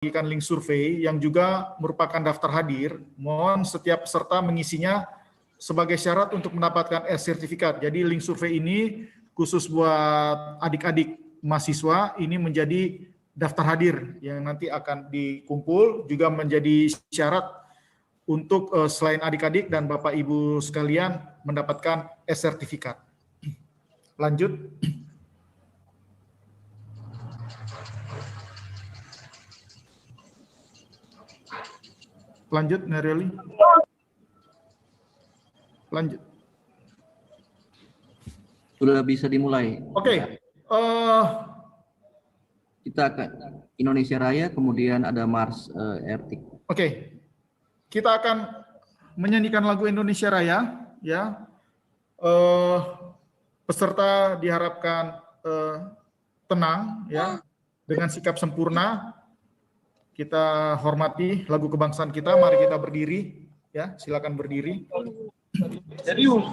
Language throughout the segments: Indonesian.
membagikan link survei yang juga merupakan daftar hadir. Mohon setiap peserta mengisinya sebagai syarat untuk mendapatkan e-sertifikat. Jadi link survei ini khusus buat adik-adik mahasiswa, ini menjadi daftar hadir yang nanti akan dikumpul, juga menjadi syarat untuk selain adik-adik dan Bapak Ibu sekalian mendapatkan e-sertifikat. Lanjut. Lanjut, Nereli. Lanjut. Sudah bisa dimulai. Oke. Kita akan Indonesia Raya, kemudian ada Mars Ertik. Oke. Kita akan menyanyikan lagu Indonesia Raya, ya. Peserta diharapkan tenang, ya, dengan sikap sempurna. Kita hormati lagu kebangsaan kita. Mari kita berdiri, ya. Silakan berdiri. Serius.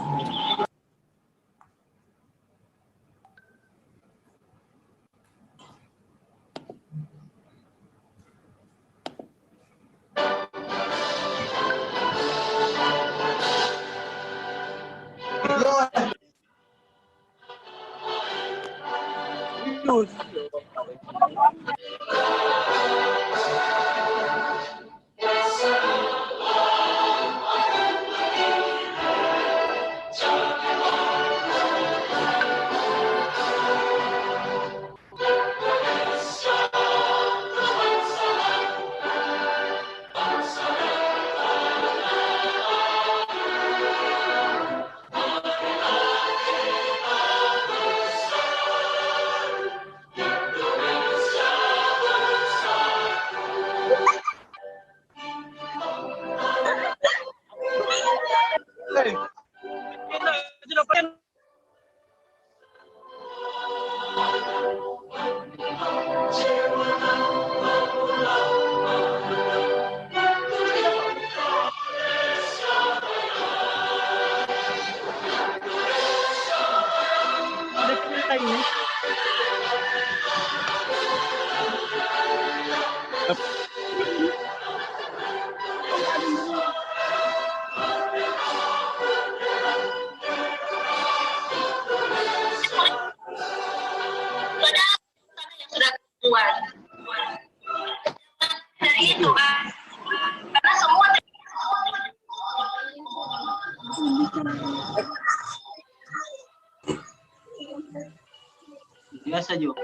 Biasa juga.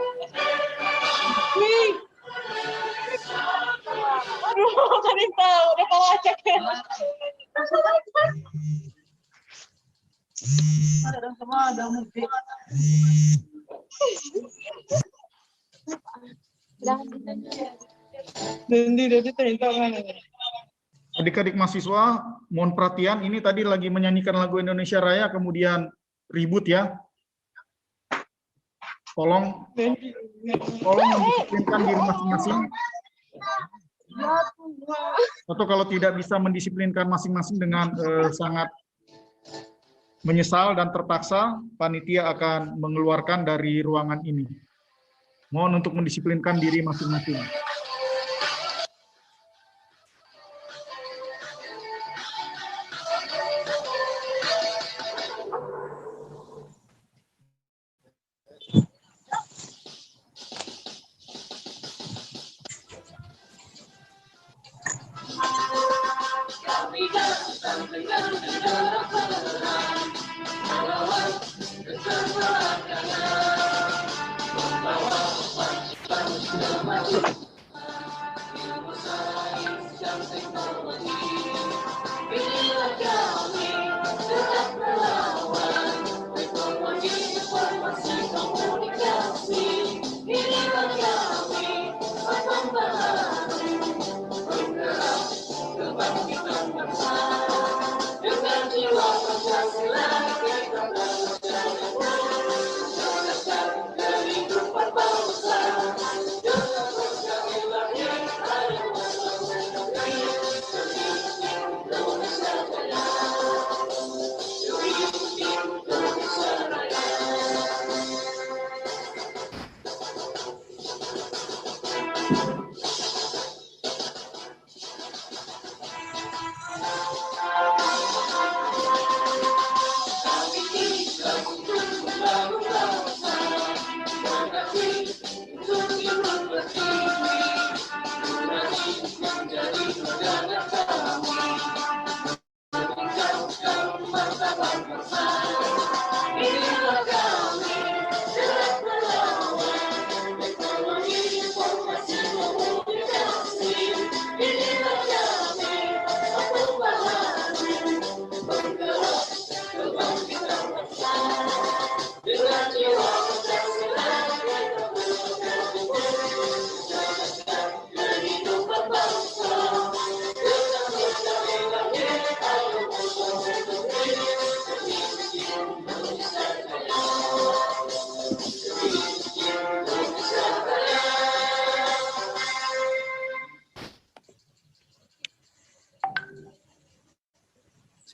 Aduh, tadi tahu, udah kalau acak ya. Ada semua, ada musik. Adik-adik mahasiswa, mohon perhatian. Ini tadi lagi menyanyikan lagu Indonesia Raya, kemudian ribut, ya. Tolong mendisiplinkan diri masing-masing. Atau kalau tidak bisa mendisiplinkan masing-masing dengan sangat menyesal dan terpaksa, panitia akan mengeluarkan dari ruangan ini. Mohon untuk mendisiplinkan diri masing-masing.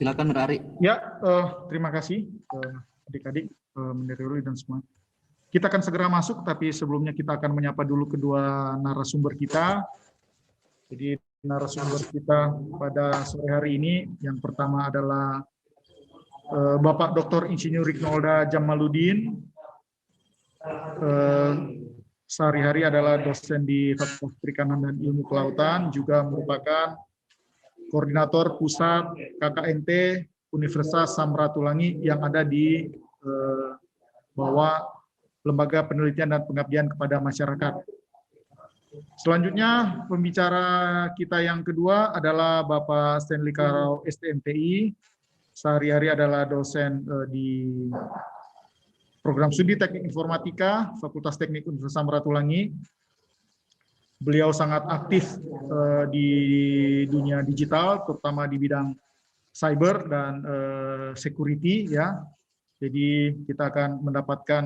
Silakan Rari. Ya, terima kasih adik-adik, Menderoli dan semua. Kita akan segera masuk, tapi sebelumnya kita akan menyapa dulu kedua narasumber kita. Jadi narasumber kita pada sore hari ini, yang pertama adalah Bapak Dr. Insinyur Rignolda Jamaludin. Sehari-hari adalah dosen di Fakultas Perikanan dan Ilmu Kelautan, juga merupakan koordinator pusat KKNT Universitas Samratulangi yang ada di bawah Lembaga Penelitian dan Pengabdian kepada Masyarakat. Selanjutnya, pembicara kita yang kedua adalah Bapak Stanley Karau, STMPI. Sehari-hari adalah dosen di Program Studi Teknik Informatika, Fakultas Teknik Universitas Samratulangi. Beliau sangat aktif di dunia digital, terutama di bidang cyber dan security, ya. Jadi kita akan mendapatkan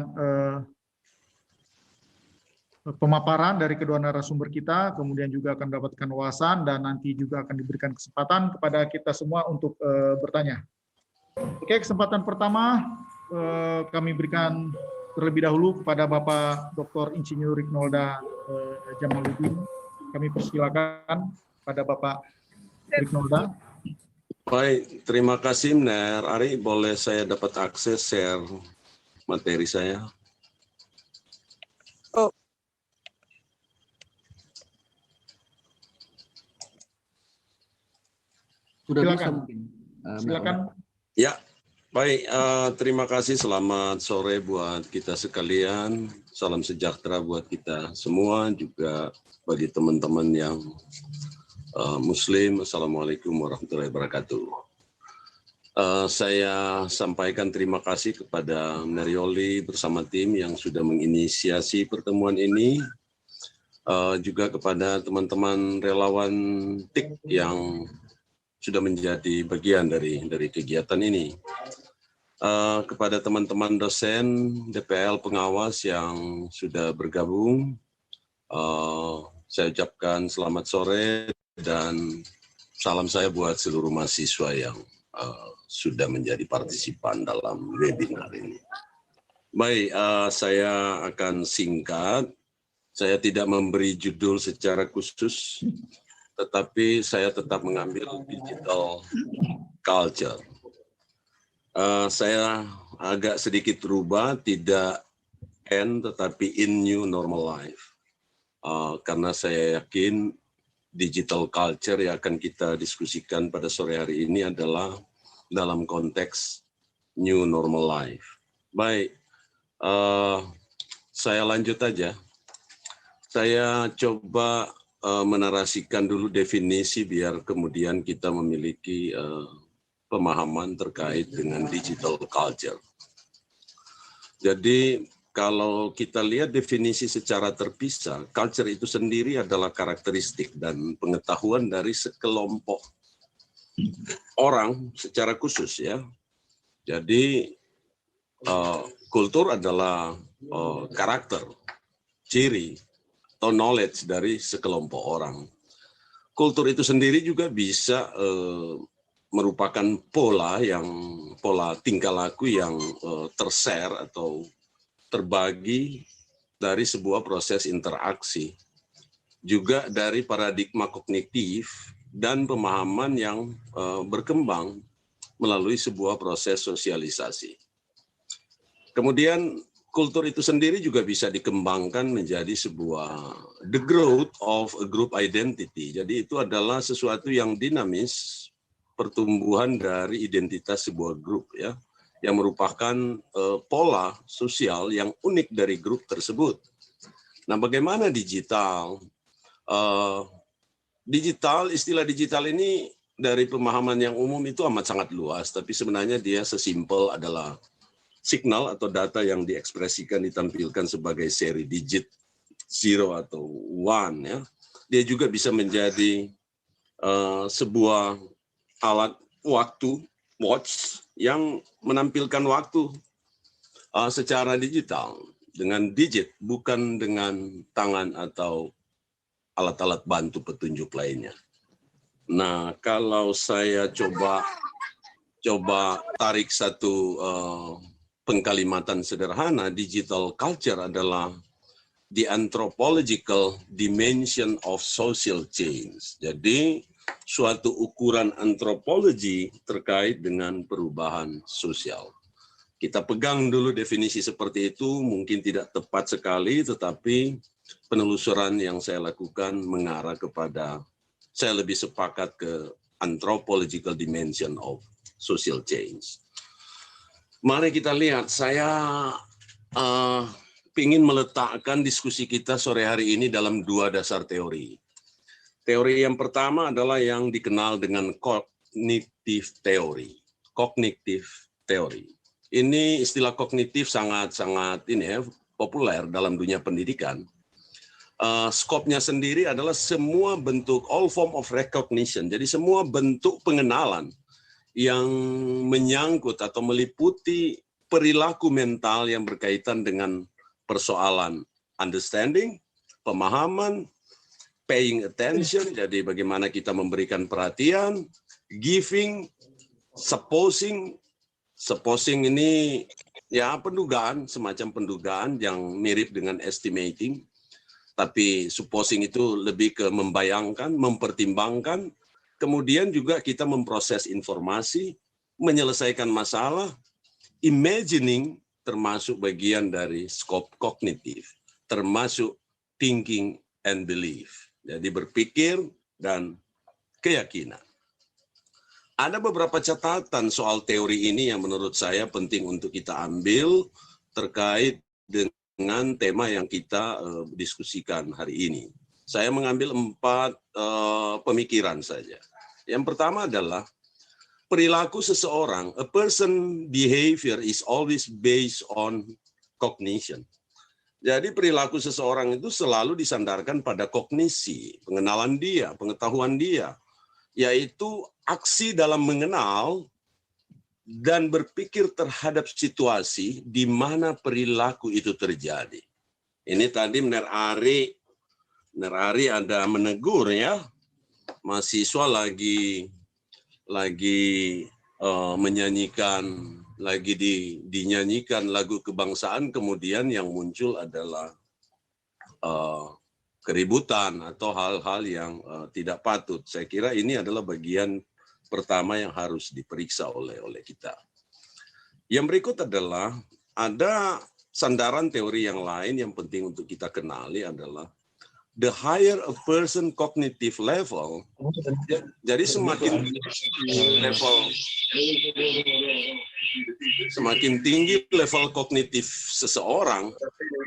pemaparan dari kedua narasumber kita, kemudian juga akan mendapatkan wawasan dan nanti juga akan diberikan kesempatan kepada kita semua untuk bertanya. Oke, kesempatan pertama kami berikan terlebih dahulu kepada Bapak Dr. Insinyur Rignolda Jamaludin. Kami persilakan pada Bapak Rignolda. Baik, terima kasih Mner. Ari, boleh saya dapat akses share materi saya? Oh. Sudah Silakan. bisa mungkin. Silakan. Ya, baik. Terima kasih. Selamat sore buat kita sekalian. Salam sejahtera buat kita semua, juga bagi teman-teman yang Muslim. Assalamualaikum warahmatullahi wabarakatuh. Saya sampaikan terima kasih kepada Merioli bersama tim yang sudah menginisiasi pertemuan ini, juga kepada teman-teman relawan TIK yang sudah menjadi bagian dari kegiatan ini. Kepada teman-teman dosen DPL pengawas yang sudah bergabung, saya ucapkan selamat sore dan salam saya buat seluruh mahasiswa yang sudah menjadi partisipan dalam webinar ini. Baik, saya akan singkat. Saya tidak memberi judul secara khusus, tetapi saya tetap mengambil digital culture. Saya agak sedikit berubah, tidak N tetapi in new normal life. Karena saya yakin digital culture yang akan kita diskusikan pada sore hari ini adalah dalam konteks new normal life. Baik, saya lanjut aja. Saya coba menarasikan dulu definisi biar kemudian kita memiliki pemahaman terkait dengan digital culture. Jadi kalau kita lihat definisi secara terpisah, culture itu sendiri adalah karakteristik dan pengetahuan dari sekelompok orang secara khusus, ya. Jadi kultur adalah karakter, ciri atau knowledge dari sekelompok orang. Kultur itu sendiri juga bisa merupakan pola tingkah laku yang tershare atau terbagi dari sebuah proses interaksi, juga dari paradigma kognitif dan pemahaman yang berkembang melalui sebuah proses sosialisasi. Kemudian kultur itu sendiri juga bisa dikembangkan menjadi sebuah the growth of a group identity. Jadi itu adalah sesuatu yang dinamis, pertumbuhan dari identitas sebuah grup, ya, yang merupakan pola sosial yang unik dari grup tersebut. Nah, bagaimana digital? Istilah digital ini dari pemahaman yang umum itu amat sangat luas, tapi sebenarnya dia sesimpel adalah signal atau data yang diekspresikan, ditampilkan sebagai seri digit 0 atau 1. Ya. Dia juga bisa menjadi sebuah alat waktu, watch, yang menampilkan waktu secara digital dengan digit, bukan dengan tangan atau alat-alat bantu petunjuk lainnya. Nah, kalau saya coba coba tarik satu pengkalimatan sederhana, digital culture adalah the anthropological dimension of social change. Jadi suatu ukuran antropologi terkait dengan perubahan sosial. Kita pegang dulu definisi seperti itu, mungkin tidak tepat sekali, tetapi penelusuran yang saya lakukan mengarah kepada, saya lebih sepakat ke anthropological dimension of social change. Mari kita lihat, saya ingin meletakkan diskusi kita sore hari ini dalam dua dasar teori. Teori yang pertama adalah yang dikenal dengan cognitive theory. Cognitive theory. Ini istilah kognitif sangat-sangat populer dalam dunia pendidikan. Skopnya sendiri adalah semua bentuk, all form of recognition. Jadi semua bentuk pengenalan yang menyangkut atau meliputi perilaku mental yang berkaitan dengan persoalan understanding, pemahaman, paying attention, jadi bagaimana kita memberikan perhatian, giving, supposing ini ya pendugaan, semacam pendugaan yang mirip dengan estimating, tapi supposing itu lebih ke membayangkan, mempertimbangkan. Kemudian juga kita memproses informasi, menyelesaikan masalah, imagining termasuk bagian dari skop kognitif, termasuk thinking and belief. Jadi berpikir dan keyakinan. Ada beberapa catatan soal teori ini yang menurut saya penting untuk kita ambil terkait dengan tema yang kita diskusikan hari ini. Saya mengambil 4 pemikiran saja. Yang pertama adalah perilaku seseorang, a person behavior is always based on cognition. Jadi perilaku seseorang itu selalu disandarkan pada kognisi, pengenalan dia, pengetahuan dia, yaitu aksi dalam mengenal dan berpikir terhadap situasi di mana perilaku itu terjadi. Ini tadi Mner Ari ada menegur ya, mahasiswa lagi menyanyikan, dinyanyikan lagu kebangsaan, kemudian yang muncul adalah keributan atau hal-hal yang tidak patut. Saya kira ini adalah bagian pertama yang harus diperiksa oleh kita. Yang berikut adalah ada sandaran teori yang lain yang penting untuk kita kenali adalah the higher a person cognitive level, jadi semakin tinggi level kognitif seseorang,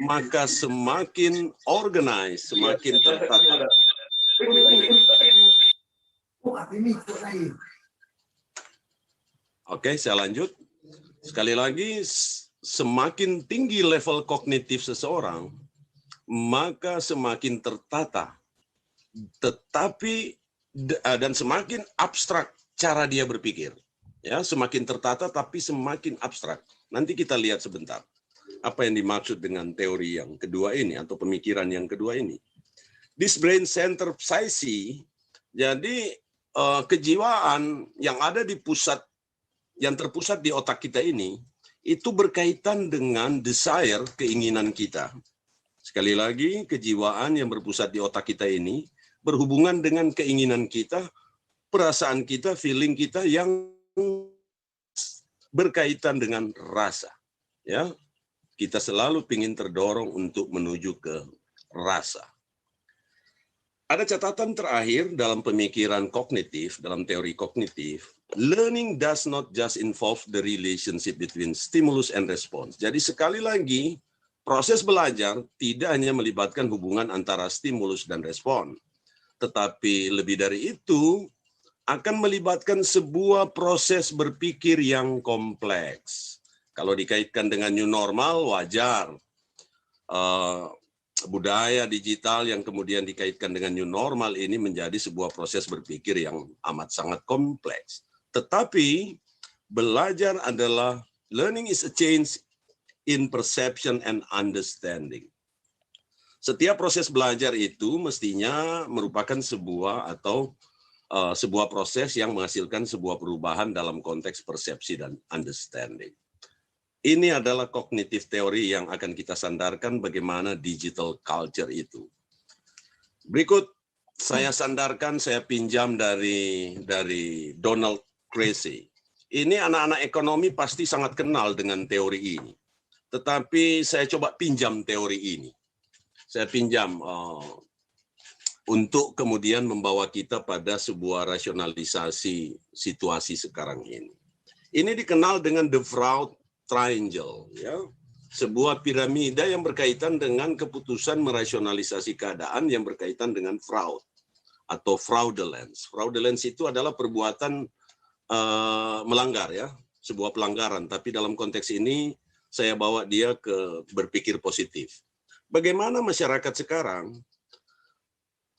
maka semakin organized, semakin tertata. Oke, saya lanjut. Sekali lagi, semakin tinggi level kognitif seseorang, maka semakin tertata, tetapi dan semakin abstrak cara dia berpikir. Ya, semakin tertata tapi semakin abstrak. Nanti kita lihat sebentar apa yang dimaksud dengan teori yang kedua ini atau pemikiran yang kedua ini. This brain center psyche, jadi kejiwaan yang ada di pusat, yang terpusat di otak kita ini, itu berkaitan dengan desire, keinginan kita. Sekali lagi, kejiwaan yang berpusat di otak kita ini berhubungan dengan keinginan kita, perasaan kita, feeling kita yang berkaitan dengan rasa. Ya, kita selalu ingin terdorong untuk menuju ke rasa. Ada catatan terakhir dalam pemikiran kognitif, dalam teori kognitif, learning does not just involve the relationship between stimulus and response. Jadi sekali lagi, proses belajar tidak hanya melibatkan hubungan antara stimulus dan respon, tetapi lebih dari itu akan melibatkan sebuah proses berpikir yang kompleks. Kalau dikaitkan dengan new normal, wajar. Budaya digital yang kemudian dikaitkan dengan new normal ini menjadi sebuah proses berpikir yang amat sangat kompleks. Tetapi belajar adalah, learning is a change in perception and understanding. Setiap proses belajar itu mestinya merupakan sebuah atau sebuah proses yang menghasilkan sebuah perubahan dalam konteks persepsi dan understanding. Ini adalah kognitif teori yang akan kita sandarkan bagaimana digital culture itu. Berikut saya sandarkan, saya pinjam dari Donald Creasy. Ini anak-anak ekonomi pasti sangat kenal dengan teori ini. Tetapi saya coba pinjam teori ini. Saya pinjam untuk kemudian membawa kita pada sebuah rasionalisasi situasi sekarang ini. Ini dikenal dengan the fraud triangle, ya. Sebuah piramida yang berkaitan dengan keputusan merasionalisasi keadaan yang berkaitan dengan fraud atau fraudulence. Fraudulence itu adalah perbuatan melanggar, ya, sebuah pelanggaran. Tapi dalam konteks ini saya bawa dia ke berpikir positif. Bagaimana masyarakat sekarang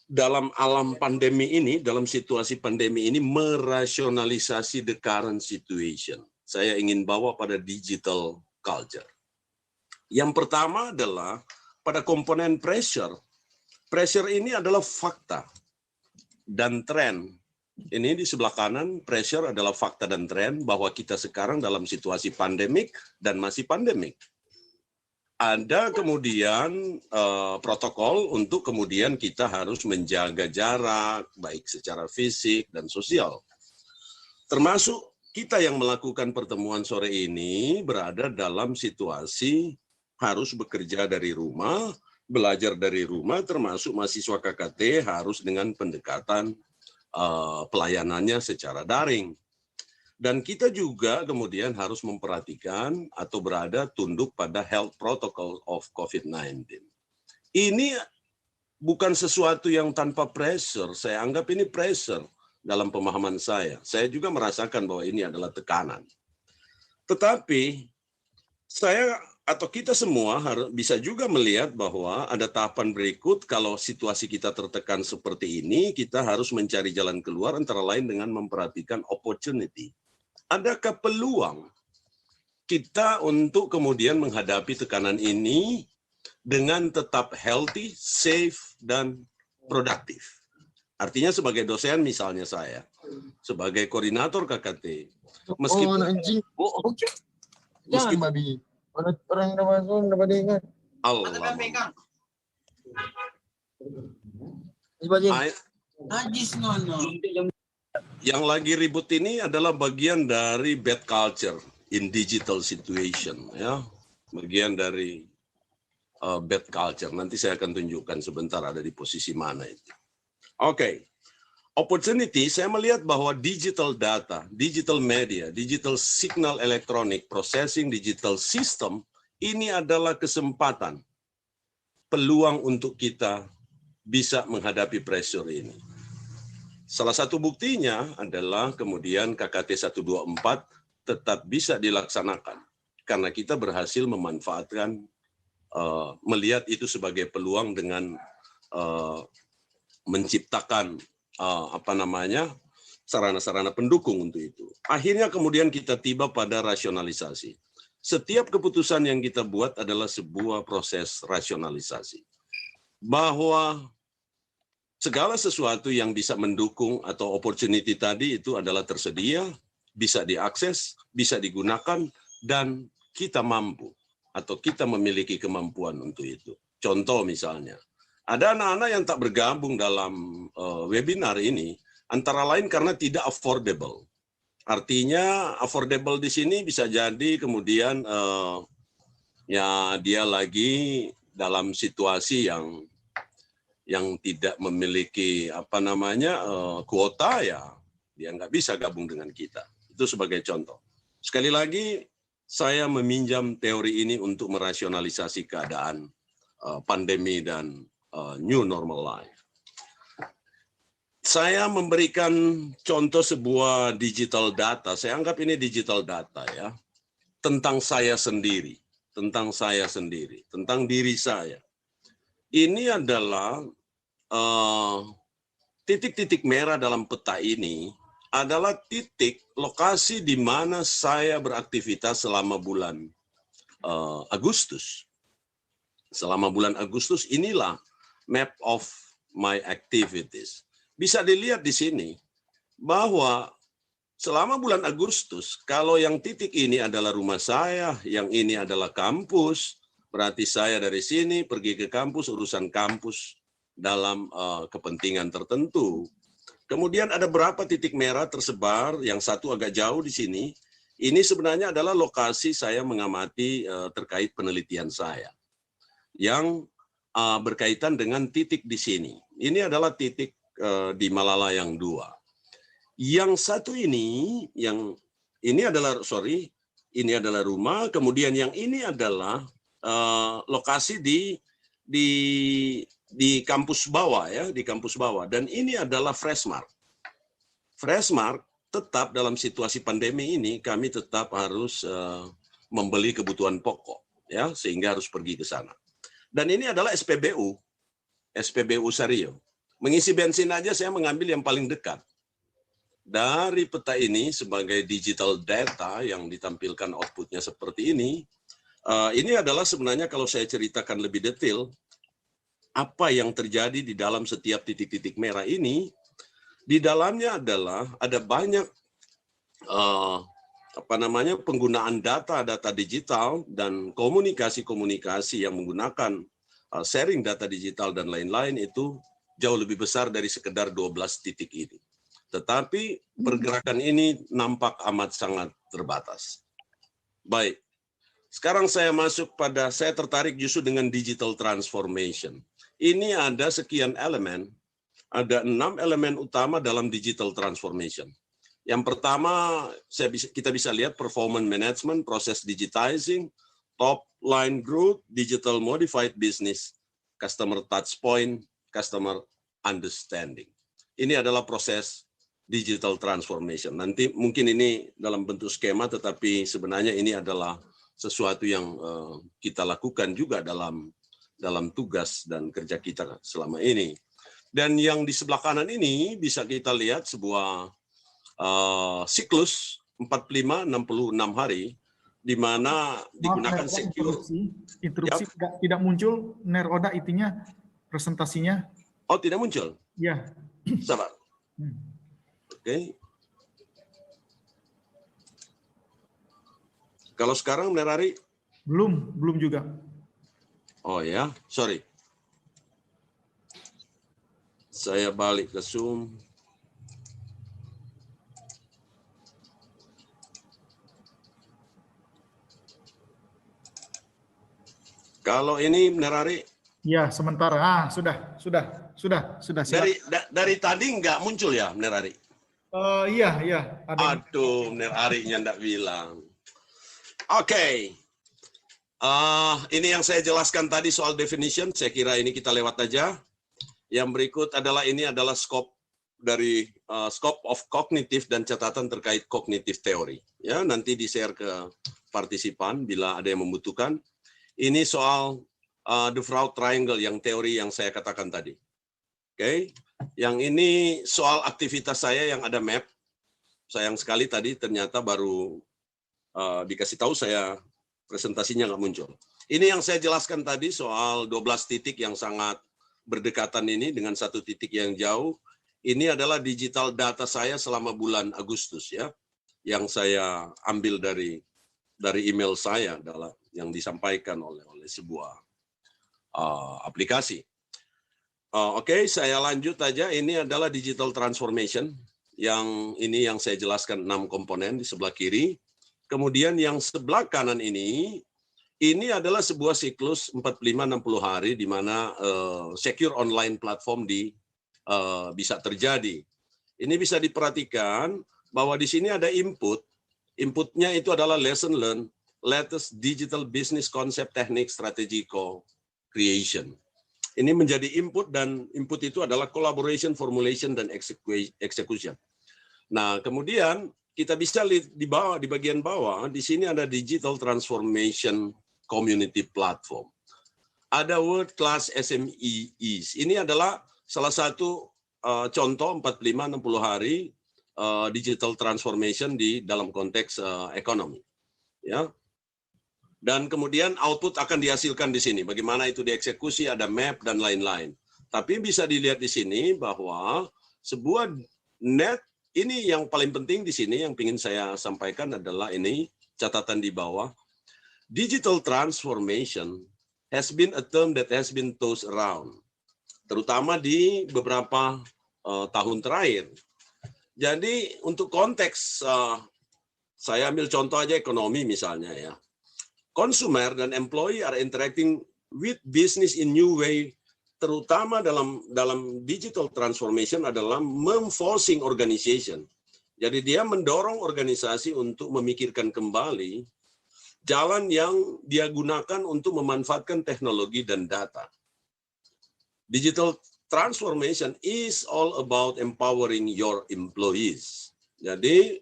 dalam alam pandemi ini, dalam situasi pandemi ini merasionalisasi the current situation. Saya ingin bawa pada digital culture. Yang pertama adalah pada komponen pressure. Pressure ini adalah fakta dan tren. Ini di sebelah kanan, pressure adalah fakta dan tren bahwa kita sekarang dalam situasi pandemik dan masih pandemik. Ada kemudian protokol untuk kemudian kita harus menjaga jarak, baik secara fisik dan sosial. Termasuk kita yang melakukan pertemuan sore ini berada dalam situasi harus bekerja dari rumah, belajar dari rumah, termasuk mahasiswa KKT harus dengan pendekatan pelayanannya secara daring. Dan kita juga kemudian harus memperhatikan atau berada tunduk pada health protocol of COVID-19. Ini bukan sesuatu yang tanpa pressure, saya anggap ini pressure dalam pemahaman saya. Saya juga merasakan bahwa ini adalah tekanan. Tetapi saya atau kita semua harus bisa juga melihat bahwa ada tahapan berikut. Kalau situasi kita tertekan seperti ini, kita harus mencari jalan keluar antara lain dengan memperhatikan opportunity. Adakah peluang kita untuk kemudian menghadapi tekanan ini dengan tetap healthy, safe, dan produktif? Artinya sebagai dosen misalnya saya, sebagai koordinator KKT, meskipun Jangan babi. Orang udah masuk, udah pada ingat. Allah. Najis nono. Yang lagi ribut ini adalah bagian dari bad culture in digital situation, ya. Bagian dari bad culture. Nanti saya akan tunjukkan sebentar ada di posisi mana itu. Oke. Opportunity, saya melihat bahwa digital data, digital media, digital signal elektronik, processing digital system, ini adalah kesempatan, peluang untuk kita bisa menghadapi pressure ini. Salah satu buktinya adalah kemudian KKT 124 tetap bisa dilaksanakan, karena kita berhasil memanfaatkan, melihat itu sebagai peluang dengan menciptakan sarana-sarana pendukung untuk itu. Akhirnya kemudian kita tiba pada rasionalisasi. Setiap keputusan yang kita buat adalah sebuah proses rasionalisasi. Bahwa segala sesuatu yang bisa mendukung atau opportunity tadi itu adalah tersedia, bisa diakses, bisa digunakan, dan kita mampu atau kita memiliki kemampuan untuk itu. Contoh misalnya, ada anak-anak yang tak bergabung dalam webinar ini, antara lain karena tidak affordable. Artinya affordable di sini bisa jadi kemudian ya dia lagi dalam situasi yang tidak memiliki kuota, ya dia nggak bisa gabung dengan kita. Itu sebagai contoh. Sekali lagi saya meminjam teori ini untuk merasionalisasi keadaan pandemi dan new normal life. Saya memberikan contoh sebuah digital data, saya anggap ini digital data ya, tentang saya sendiri, tentang diri saya. Ini adalah titik-titik merah dalam peta ini adalah titik lokasi di mana saya beraktivitas selama bulan Agustus. Selama bulan Agustus inilah map of my activities. Bisa dilihat di sini, bahwa selama bulan Agustus, kalau yang titik ini adalah rumah saya, yang ini adalah kampus, berarti saya dari sini pergi ke kampus, urusan kampus dalam kepentingan tertentu. Kemudian ada berapa titik merah tersebar, yang satu agak jauh di sini. Ini sebenarnya adalah lokasi saya mengamati terkait penelitian saya, yang berkaitan dengan titik di sini. Ini adalah titik di Malalayang 2. Yang satu ini, ini adalah rumah, kemudian yang ini adalah lokasi di kampus bawah ya, di kampus bawah, dan ini adalah Freshmart. Freshmart tetap dalam situasi pandemi ini kami tetap harus membeli kebutuhan pokok ya, sehingga harus pergi ke sana. Dan ini adalah SPBU Sario. Mengisi bensin aja saya mengambil yang paling dekat. Dari peta ini sebagai digital data yang ditampilkan outputnya seperti ini adalah sebenarnya kalau saya ceritakan lebih detail, apa yang terjadi di dalam setiap titik-titik merah ini, di dalamnya adalah ada banyak penggunaan data digital dan komunikasi yang menggunakan sharing data digital dan lain-lain itu jauh lebih besar dari sekedar 12 titik ini. Tetapi pergerakan ini nampak amat sangat terbatas. Baik, sekarang saya tertarik justru dengan digital transformation. Ini ada sekian elemen, ada 6 elemen utama dalam digital transformation. Yang pertama, kita bisa lihat performance management, proses digitizing, top line growth, digital modified business, customer touch point, customer understanding. Ini adalah proses digital transformation. Nanti mungkin ini dalam bentuk skema, tetapi sebenarnya ini adalah sesuatu yang kita lakukan juga dalam tugas dan kerja kita selama ini. Dan yang di sebelah kanan ini bisa kita lihat sebuah siklus 45-66 hari, di mana digunakan secure. Interupsi tidak muncul, Neroda itunya, presentasinya. Oh, tidak muncul? Ya. Sabar. Oke. Kalau sekarang Nerari? Belum juga. Oh ya, sorry. Saya balik ke Zoom. Kalau ini Nerari? Ya, sementara. Sudah siap. Dari tadi nggak muncul ya, Nerari? Iya. Aduh, Nerari-nya nggak bilang. Oke. Ini yang saya jelaskan tadi soal definition, saya kira ini kita lewat aja. Yang berikut adalah scope dari scope of cognitive dan catatan terkait cognitive theory. Ya, nanti di-share ke partisipan bila ada yang membutuhkan. Ini soal the Freud triangle yang teori yang saya katakan tadi. Oke. Yang ini soal aktivitas saya yang ada map. Sayang sekali tadi ternyata baru dikasih tahu saya presentasinya nggak muncul. Ini yang saya jelaskan tadi soal 12 titik yang sangat berdekatan ini dengan satu titik yang jauh. Ini adalah digital data saya selama bulan Agustus ya, yang saya ambil dari email saya adalah yang disampaikan oleh sebuah aplikasi. Oke, saya lanjut aja. Ini adalah digital transformation. Yang saya jelaskan 6 komponen di sebelah kiri. Kemudian yang sebelah kanan ini adalah sebuah siklus 45-60 hari di mana secure online platform bisa terjadi. Ini bisa diperhatikan bahwa di sini ada input. Inputnya itu adalah lesson learned, latest digital business concept, teknik, strategi co-creation. Ini menjadi input dan input itu adalah collaboration, formulation, dan execution. Nah, kemudian kita bisa lihat di bagian bawah, di sini ada digital transformation community platform. Ada world class SMEs. Ini adalah salah satu contoh 45-60 hari digital transformation di dalam konteks ekonomi. Ya. Dan kemudian output akan dihasilkan di sini. Bagaimana itu dieksekusi, ada map dan lain-lain. Tapi bisa dilihat di sini bahwa sebuah net ini yang paling penting di sini yang ingin saya sampaikan adalah ini catatan di bawah. Digital transformation has been a term that has been tossed around, terutama di beberapa tahun terakhir. Jadi untuk konteks, saya ambil contoh aja ekonomi misalnya ya. Consumer dan employee are interacting with business in new way, terutama dalam digital transformation adalah memforcing organization. Jadi dia mendorong organisasi untuk memikirkan kembali jalan yang dia gunakan untuk memanfaatkan teknologi dan data. Digital transformation is all about empowering your employees. Jadi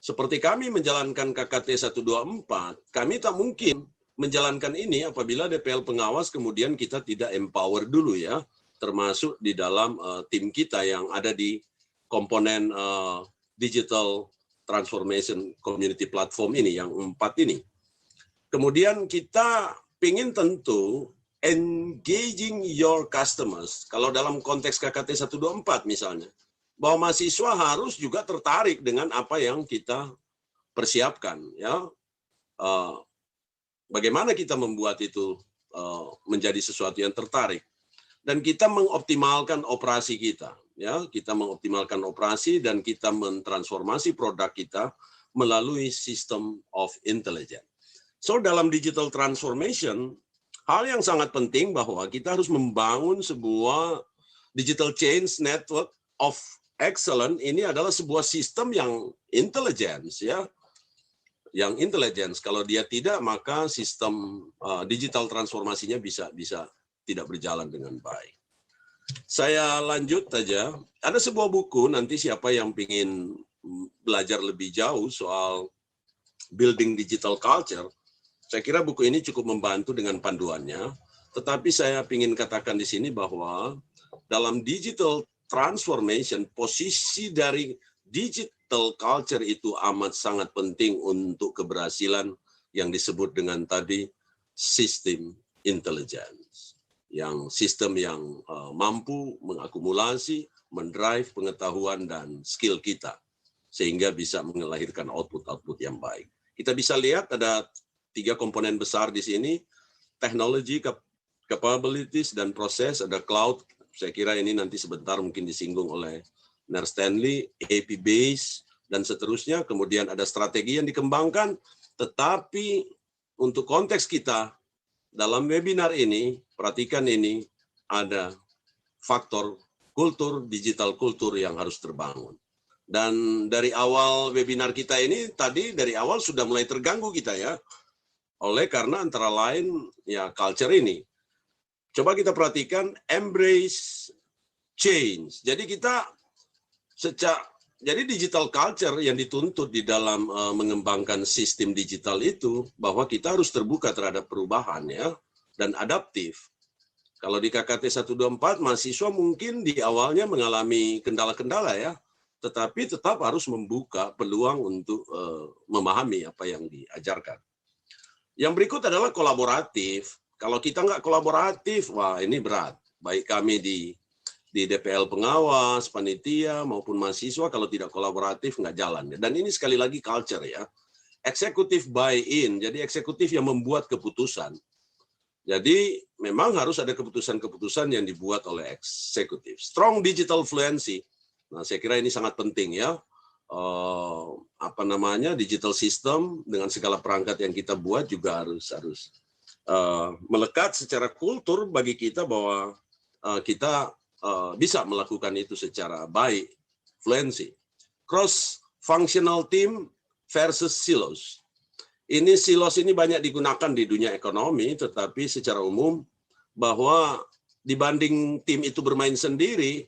seperti kami menjalankan KKT 124, kami tak mungkin menjalankan ini apabila DPL pengawas kemudian kita tidak empower dulu ya, termasuk di dalam tim kita yang ada di komponen digital transformation community platform ini, yang 4 ini. Kemudian kita ingin tentu engaging your customers. Kalau dalam konteks KKT 124 misalnya, bahwa mahasiswa harus juga tertarik dengan apa yang kita persiapkan. Ya, bagaimana kita membuat itu menjadi sesuatu yang tertarik. Dan kita mengoptimalkan operasi kita. Ya, kita mengoptimalkan operasi dan kita mentransformasi produk kita melalui system of intelligence. So dalam digital transformation, hal yang sangat penting bahwa kita harus membangun sebuah digital change network of excellence. Ini adalah sebuah sistem yang intelligence ya. Yang intelligence, kalau dia tidak maka sistem digital transformasinya bisa tidak berjalan dengan baik. Saya lanjut saja. Ada sebuah buku, nanti siapa yang ingin belajar lebih jauh soal building digital culture, saya kira buku ini cukup membantu dengan panduannya. Tetapi saya ingin katakan di sini bahwa dalam digital transformation, posisi dari digital culture itu amat sangat penting untuk keberhasilan yang disebut dengan tadi sistem intelligence. Yang sistem yang mampu mengakumulasi, mendrive pengetahuan dan skill kita sehingga bisa melahirkan output-output yang baik. Kita bisa lihat ada 3 komponen besar di sini, technology, capabilities, dan proses. Ada cloud, saya kira ini nanti sebentar mungkin disinggung oleh Ner Stanley, AP base, dan seterusnya. Kemudian ada strategi yang dikembangkan, tetapi untuk konteks kita, dalam webinar ini, perhatikan ini, ada faktor kultur, digital kultur yang harus terbangun. Dan dari awal webinar kita ini, tadi dari awal sudah mulai terganggu kita ya, oleh karena antara lain ya culture ini. Coba kita perhatikan embrace change. Jadi kita jadi digital culture yang dituntut di dalam mengembangkan sistem digital itu bahwa kita harus terbuka terhadap perubahan ya dan adaptif. Kalau di KKT 124 mahasiswa mungkin di awalnya mengalami kendala-kendala ya, tetapi tetap harus membuka peluang untuk memahami apa yang diajarkan. Yang berikut adalah kolaboratif. Kalau kita nggak kolaboratif, wah ini berat. Baik kami di DPL pengawas, panitia, maupun mahasiswa, kalau tidak kolaboratif nggak jalan. Dan ini sekali lagi culture ya. Eksekutif buy-in, jadi eksekutif yang membuat keputusan. Jadi memang harus ada keputusan-keputusan yang dibuat oleh eksekutif. Strong digital fluency. Nah saya kira ini sangat penting ya. Digital system dengan segala perangkat yang kita buat juga harus melekat secara kultur bagi kita bahwa kita bisa melakukan itu secara baik, fluency. Cross functional team versus silos. Ini silos ini banyak digunakan di dunia ekonomi, tetapi secara umum bahwa dibanding tim itu bermain sendiri,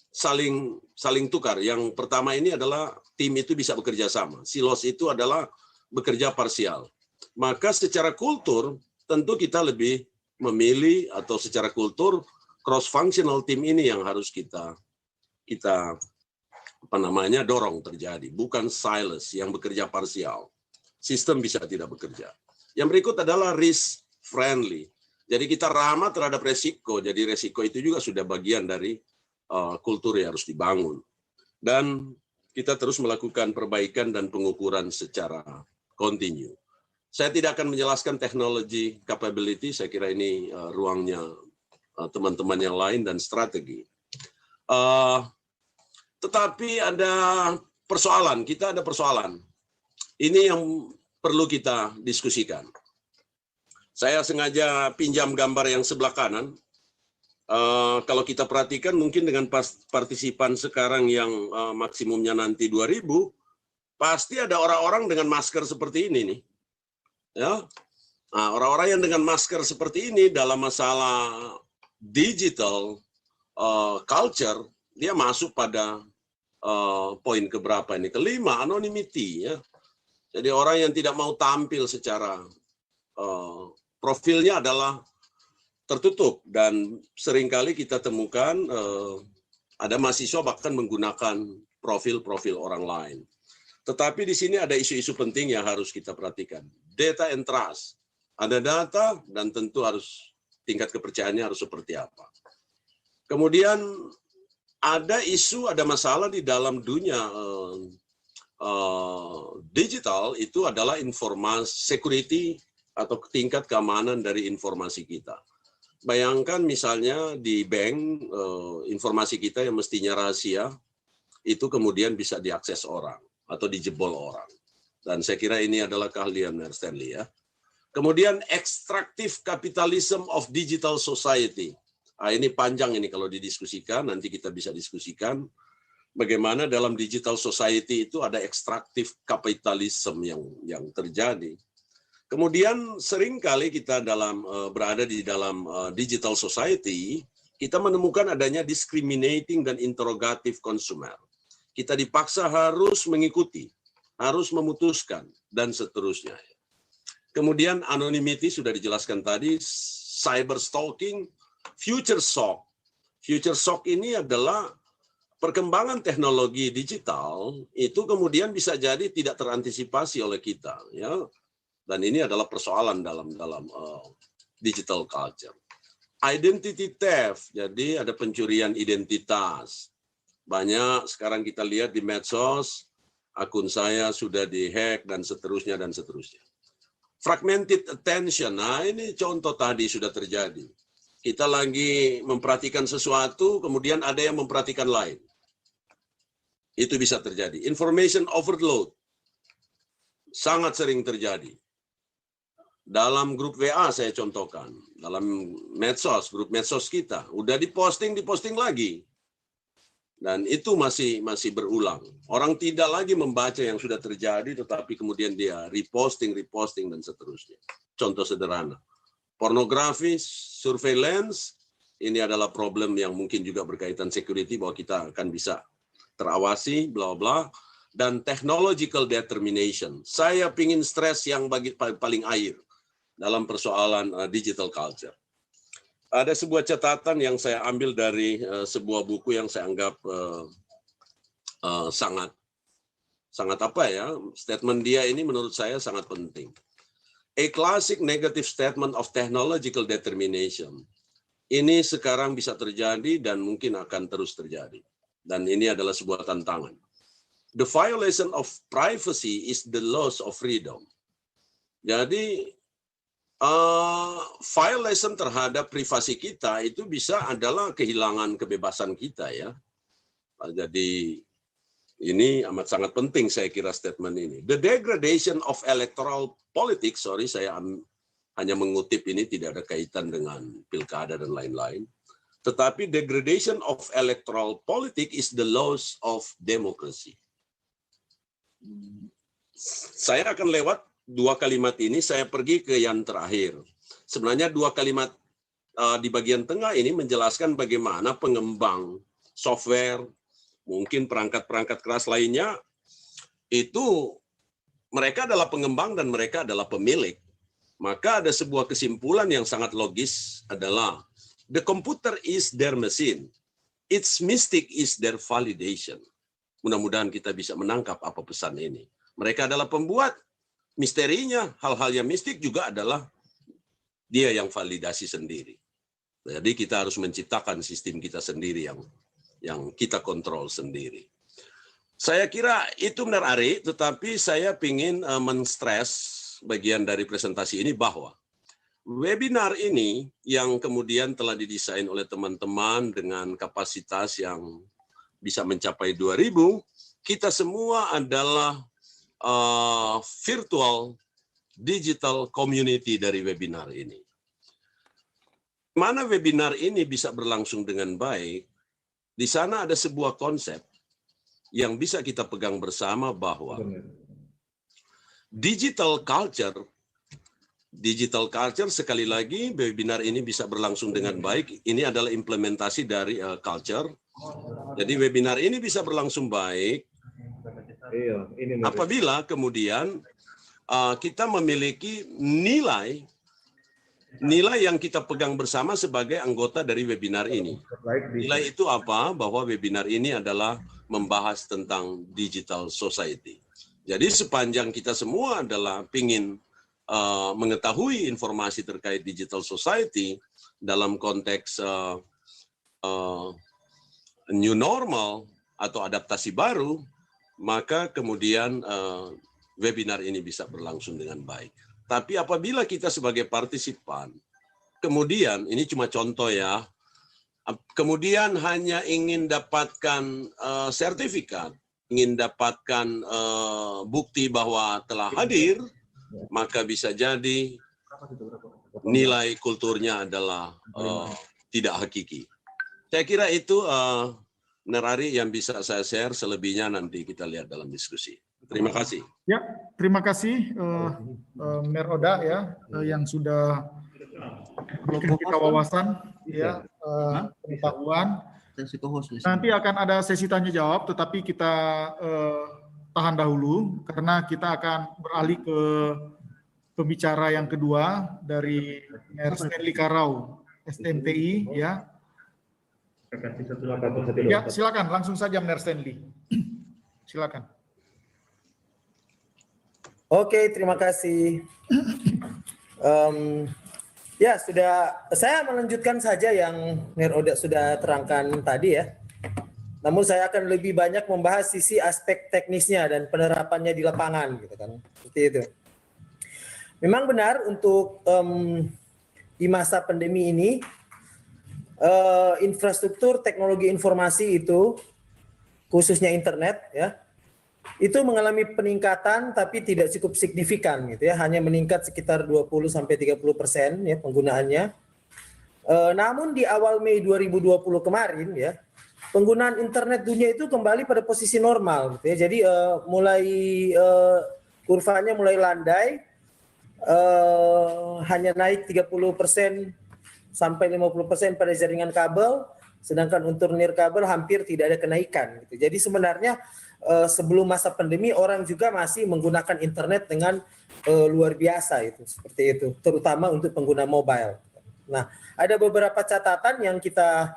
saling tukar. Yang pertama ini adalah tim itu bisa bekerja sama. Silos itu adalah bekerja parsial. Maka secara kultur tentu kita lebih memilih atau secara kultur cross functional team ini yang harus kita dorong terjadi, bukan silos yang bekerja parsial. Sistem bisa tidak bekerja. Yang berikut adalah risk friendly. Jadi kita ramah terhadap resiko. Jadi resiko itu juga sudah bagian dari kultur yang harus dibangun. Dan kita terus melakukan perbaikan dan pengukuran secara kontinu. Saya tidak akan menjelaskan teknologi capability, saya kira ini ruangnya teman-teman yang lain dan strategi. Tetapi ada persoalan, kita ada persoalan. Ini yang perlu kita diskusikan. Saya sengaja pinjam gambar yang sebelah kanan. Kalau kita perhatikan mungkin dengan partisipan sekarang yang maksimumnya nanti 2.000, pasti ada orang-orang dengan masker seperti ini nih. Ya, nah, orang-orang yang dengan masker seperti ini dalam masalah digital culture, dia masuk pada poin keberapa ini? Kelima, anonymity. Ya. Jadi orang yang tidak mau tampil secara profilnya adalah tertutup, dan seringkali kita temukan ada mahasiswa bahkan menggunakan profil-profil orang lain. Tetapi di sini ada isu-isu penting yang harus kita perhatikan. Data and trust. Ada data dan tentu harus tingkat kepercayaannya harus seperti apa. Kemudian ada isu, ada masalah di dalam dunia digital, itu adalah informasi security atau tingkat keamanan dari informasi kita. Bayangkan misalnya di bank, informasi kita yang mestinya rahasia, itu kemudian bisa diakses orang atau dijebol orang. Dan saya kira ini adalah keahlian Stanley ya. Kemudian extractive capitalism of digital society. Nah, ini panjang ini kalau didiskusikan, nanti kita bisa diskusikan bagaimana dalam digital society itu ada extractive capitalism yang terjadi. Kemudian seringkali kita berada di dalam digital society, kita menemukan adanya discriminating dan interrogative consumer. Kita dipaksa harus mengikuti, harus memutuskan, dan seterusnya. Kemudian anonymity sudah dijelaskan tadi, cyber stalking, future shock. Future shock ini adalah perkembangan teknologi digital, itu kemudian bisa jadi tidak terantisipasi oleh kita, ya. Dan ini adalah persoalan dalam digital culture. Identity theft, jadi ada pencurian identitas. Banyak sekarang kita lihat di medsos, akun saya sudah dihack dan seterusnya dan seterusnya. Fragmented attention, nah ini contoh tadi sudah terjadi. Kita lagi memperhatikan sesuatu, kemudian ada yang memperhatikan lain. Itu bisa terjadi. Information overload, sangat sering terjadi. Dalam grup WA saya contohkan, dalam medsos, grup medsos kita, udah diposting lagi. Dan itu masih berulang. Orang tidak lagi membaca yang sudah terjadi, tetapi kemudian dia reposting, dan seterusnya. Contoh sederhana. Pornografi, surveillance, ini adalah problem yang mungkin juga berkaitan security, bahwa kita akan bisa terawasi, bla bla. Dan technological determination. Saya pingin stres yang paling air dalam persoalan digital culture. Ada sebuah catatan yang saya ambil dari sebuah buku yang saya anggap sangat apa ya, statement dia ini menurut saya sangat penting. A classic negative statement of technological determination. Ini sekarang bisa terjadi dan mungkin akan terus terjadi. Dan ini adalah sebuah tantangan. The violation of privacy is the loss of freedom. Jadi violation terhadap privasi kita itu bisa adalah kehilangan kebebasan kita ya. Jadi ini amat sangat penting saya kira statement ini. The degradation of electoral politics, sorry saya hanya mengutip ini, tidak ada kaitan dengan pilkada dan lain-lain. Tetapi degradation of electoral politics is the loss of democracy. Saya akan lewat dua kalimat ini, saya pergi ke yang terakhir. Sebenarnya dua kalimat di bagian tengah ini menjelaskan bagaimana pengembang software, mungkin perangkat-perangkat keras lainnya, itu mereka adalah pengembang dan mereka adalah pemilik. Maka ada sebuah kesimpulan yang sangat logis adalah, the computer is their machine, its mystic is their validation. Mudah-mudahan kita bisa menangkap apa pesan ini. Mereka adalah pembuat, misterinya, hal-hal yang mistik juga adalah dia yang validasi sendiri. Jadi kita harus menciptakan sistem kita sendiri yang kita kontrol sendiri. Saya kira itu benar Ari, tetapi saya ingin men-stress bagian dari presentasi ini bahwa webinar ini yang kemudian telah didesain oleh teman-teman dengan kapasitas yang bisa mencapai 2.000, kita semua adalah virtual digital community dari webinar ini. Mana webinar ini bisa berlangsung dengan baik, di sana ada sebuah konsep yang bisa kita pegang bersama bahwa digital culture sekali lagi webinar ini bisa berlangsung dengan baik. Ini adalah implementasi dari culture. Jadi webinar ini bisa berlangsung baik apabila kemudian kita memiliki nilai yang kita pegang bersama sebagai anggota dari webinar ini. Nilai itu apa? Bahwa webinar ini adalah membahas tentang digital society. Jadi sepanjang kita semua adalah ingin mengetahui informasi terkait digital society dalam konteks new normal atau adaptasi baru, maka kemudian webinar ini bisa berlangsung dengan baik. Tapi apabila kita sebagai partisipan, kemudian ini cuma contoh ya, kemudian hanya ingin dapatkan sertifikat, ingin dapatkan bukti bahwa telah hadir, maka bisa jadi nilai kulturnya adalah tidak hakiki. Saya kira itu Nerari yang bisa saya share, selebihnya nanti kita lihat dalam diskusi. Terima kasih. Ya, terima kasih Meroda ya yang sudah memberikan kita wawasan ya pengetahuan. Nanti akan ada sesi tanya jawab, tetapi kita tahan dahulu karena kita akan beralih ke pembicara yang kedua dari Stanley Karau, SMTI ya. Ya, silakan langsung saja Mer Stanley. Silakan. Oke, terima kasih. Ya, saya melanjutkan saja yang Meroda sudah terangkan tadi ya. Namun saya akan lebih banyak membahas sisi aspek teknisnya dan penerapannya di lapangan gitu kan. Seperti itu. Memang benar untuk di masa pandemi ini infrastruktur teknologi informasi itu khususnya internet ya itu mengalami peningkatan tapi tidak cukup signifikan gitu ya, hanya meningkat sekitar 20-30% ya penggunaannya. Namun di awal Mei 2020 kemarin ya penggunaan internet dunia itu kembali pada posisi normal gitu ya. Jadi kurvanya mulai landai, hanya naik 30% sampai 50% pada jaringan kabel, sedangkan untuk nirkabel hampir tidak ada kenaikan gitu. Jadi sebenarnya sebelum masa pandemi orang juga masih menggunakan internet dengan luar biasa itu, seperti itu, terutama untuk pengguna mobile. Nah, ada beberapa catatan yang kita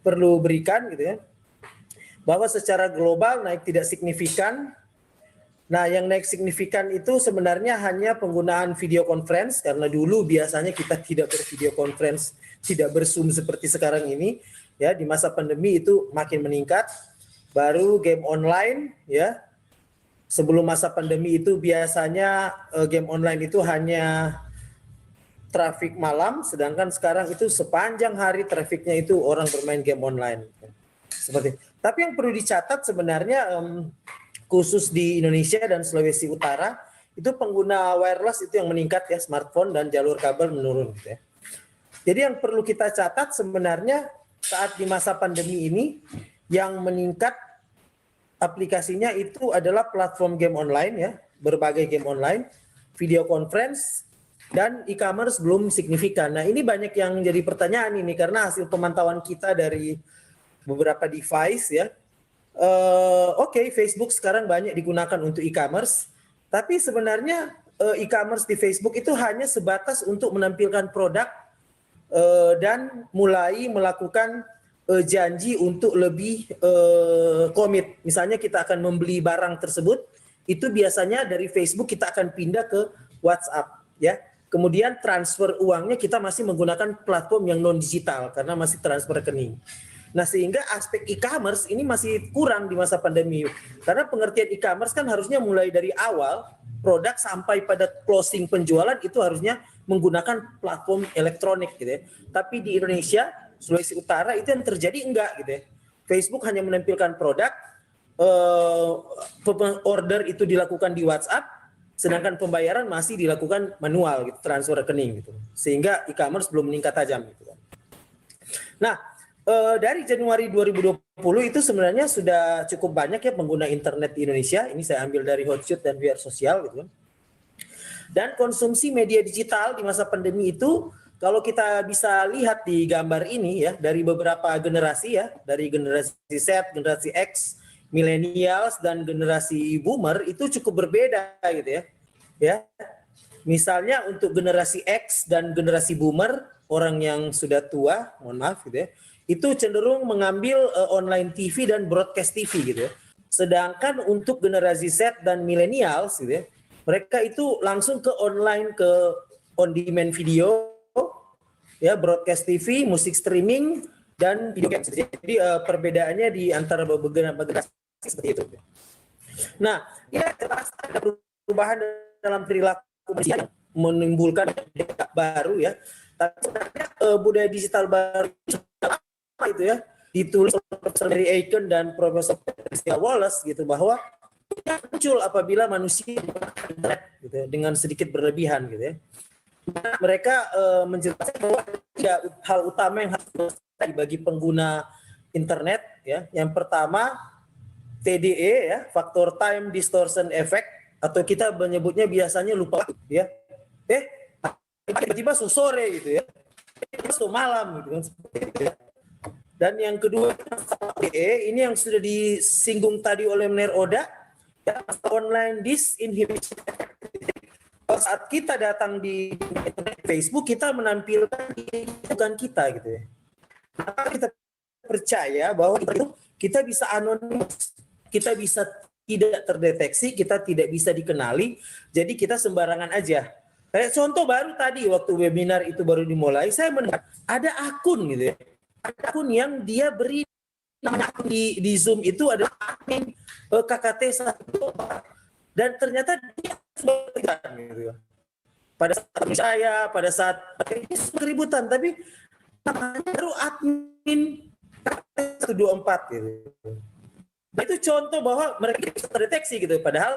perlu berikan gitu ya, bahwa secara global naik tidak signifikan. Nah, yang naik signifikan itu sebenarnya hanya penggunaan video conference, karena dulu biasanya kita tidak bervideo conference, tidak berzoom seperti sekarang ini. Ya, di masa pandemi itu makin meningkat. Baru game online, ya. Sebelum masa pandemi itu biasanya game online itu hanya trafik malam, sedangkan sekarang itu sepanjang hari trafiknya itu orang bermain game online. Seperti. Tapi yang perlu dicatat sebenarnya khusus di Indonesia dan Sulawesi Utara, itu pengguna wireless itu yang meningkat ya, smartphone dan jalur kabel menurun gitu ya. Jadi yang perlu kita catat sebenarnya saat di masa pandemi ini, yang meningkat aplikasinya itu adalah platform game online ya, berbagai game online, video conference, dan e-commerce belum signifikan. Nah ini banyak yang jadi pertanyaan ini, karena hasil pemantauan kita dari beberapa device ya, Oke, Facebook sekarang banyak digunakan untuk e-commerce, tapi sebenarnya e-commerce di Facebook itu hanya sebatas untuk menampilkan produk dan mulai melakukan janji untuk lebih komit. Misalnya kita akan membeli barang tersebut, itu biasanya dari Facebook kita akan pindah ke WhatsApp, ya. Kemudian transfer uangnya kita masih menggunakan platform yang non digital karena masih transfer rekening. Nah, sehingga aspek e-commerce ini masih kurang di masa pandemi. Karena pengertian e-commerce kan harusnya mulai dari awal produk sampai pada closing penjualan itu harusnya menggunakan platform elektronik gitu ya. Tapi di Indonesia, Sulawesi Utara itu yang terjadi enggak gitu ya. Facebook hanya menampilkan produk, order itu dilakukan di WhatsApp, sedangkan pembayaran masih dilakukan manual gitu, transfer rekening gitu. Sehingga e-commerce belum meningkat tajam gitu kan. Nah, dari Januari 2020 itu sebenarnya sudah cukup banyak ya pengguna internet di Indonesia. Ini saya ambil dari Hotshoot dan VR Sosial gitu kan. Dan konsumsi media digital di masa pandemi itu kalau kita bisa lihat di gambar ini ya, dari beberapa generasi ya, dari generasi Z, generasi X, millennials dan generasi boomer itu cukup berbeda gitu ya. Ya. Misalnya untuk generasi X dan generasi boomer, orang yang sudah tua, mohon maaf gitu ya, itu cenderung mengambil online TV dan broadcast TV gitu ya. Sedangkan untuk generasi Z dan millennials gitu ya, mereka itu langsung ke online, ke on demand video, ya broadcast TV, musik streaming dan video games. Jadi perbedaannya di antara beberapa generasi seperti itu. Nah, ya ada perubahan dalam perilaku manusia yang menimbulkan budaya baru ya. Tapi sebenarnya budaya digital baru itu ya ditulis oleh Profesor Mary Aiken dan Profesor Patricia Wallace gitu, bahwa muncul apabila manusia menggunakan internet gitu ya, dengan sedikit berlebihan gitu ya. Mereka menjelaskan bahwa ada hal utama yang harus dilakukan bagi pengguna internet ya. Yang pertama TDE ya, faktor time distortion effect, atau kita menyebutnya biasanya lupa waktu ya. Tiba-tiba sore gitu ya. Tiba-tiba malam gitu kan, seperti itu ya. Dan yang kedua ini yang sudah disinggung tadi oleh Mener Oda ya, online disinhibition. Saat kita datang di Facebook, kita menampilkan bukan kita gitu ya. Maka kita percaya bahwa itu kita bisa anonim, kita bisa tidak terdeteksi, kita tidak bisa dikenali, jadi kita sembarangan aja. Kayak contoh baru tadi waktu webinar itu baru dimulai, saya mendengar ada akun gitu ya. Ada akun yang dia beri namanya di Zoom itu adalah admin KKT 1 dan ternyata dia gitu. Pada saat saya, pada saat ini keributan, tapi namanya baru admin KKT 124 gitu. Nah, itu contoh bahwa mereka bisa terdeteksi gitu, padahal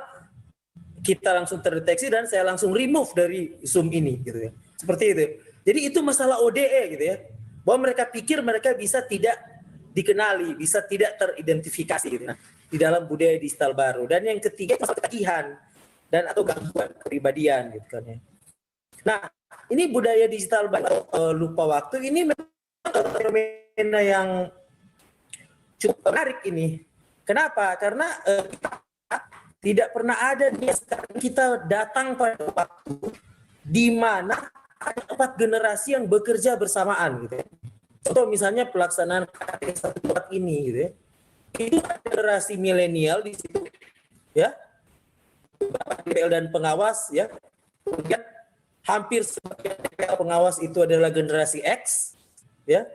kita langsung terdeteksi dan saya langsung remove dari Zoom ini gitu ya. Seperti itu. Jadi itu masalah ODE gitu ya. Bahwa mereka pikir mereka bisa tidak dikenali, bisa tidak teridentifikasi gitu ya, di dalam budaya digital baru. Dan yang ketiga masalah ketagihan dan atau gangguan kepribadian gitu kan ya. Nah, ini budaya digital baru lupa waktu ini memang fenomena yang cukup menarik ini. Kenapa? Karena tidak pernah ada kita datang pada waktu di mana ada 4 generasi yang bekerja bersamaan gitu ya. Contoh misalnya pelaksanaan KKT 124 ini gitu ya. Itu generasi milenial di situ ya. DPL dan pengawas ya. Kemudian hampir sebagian DPL pengawas itu adalah generasi X ya.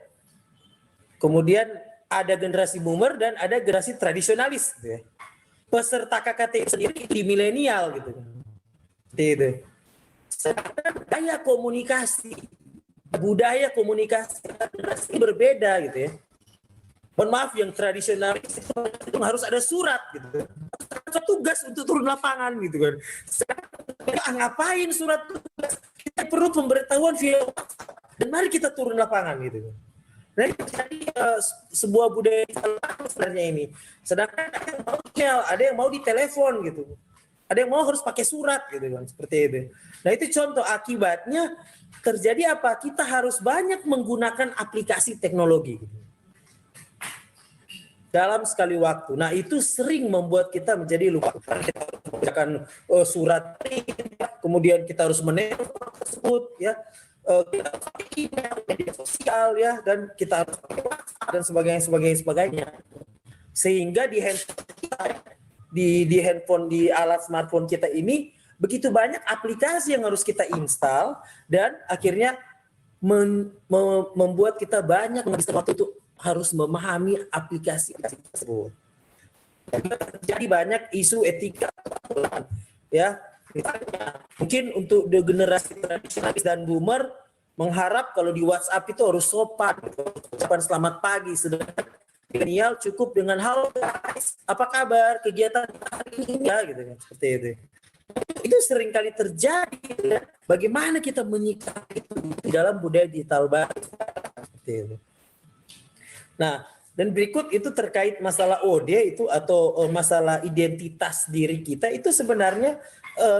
Kemudian ada generasi boomer dan ada generasi tradisionalis gitu ya. Peserta KKT sendiri di milenial gitu. Seperti itu. Budaya komunikasi generasi berbeda gitu ya. Mohon maaf, yang tradisional itu harus ada surat gitu. Tugas untuk turun lapangan gitu kan. Sekarang ngapain surat tugas? Kita perlu pemberitahuan via WhatsApp. Dan mari kita turun lapangan gitu. Nah, jadi sebuah budaya sebenarnya ini. Sedangkan ada yang mau di telepon gitu. Ada yang mau harus pakai surat gitu kan, seperti itu. Nah, itu contoh akibatnya terjadi apa? Kita harus banyak menggunakan aplikasi teknologi gitu. Dalam sekali waktu. Nah, itu sering membuat kita menjadi lupa. Kita harus menggunakan surat, kemudian kita harus menelpon tersebut ya. Kita harus pakai email, media sosial ya, dan kita harus pakai WhatsApp dan sebagainya. Sehingga di handphone kita, di handphone, di alat smartphone kita ini begitu banyak aplikasi yang harus kita install dan akhirnya membuat kita banyak menghabiskan waktu untuk harus memahami aplikasi tersebut. Jadi banyak isu etika, ya. Misalnya, mungkin untuk generasi tradisionalis dan boomer mengharap kalau di WhatsApp itu harus sopan, ucapan selamat pagi, sedangkan milenial cukup dengan halo guys, apa kabar, kegiatan hari ini ya, gitu kan, seperti itu. Itu sering kali terjadi, ya. Bagaimana kita menyikapi itu dalam budaya digital baru, seperti itu. Nah, dan berikut itu terkait masalah OD itu atau masalah identitas diri kita, itu sebenarnya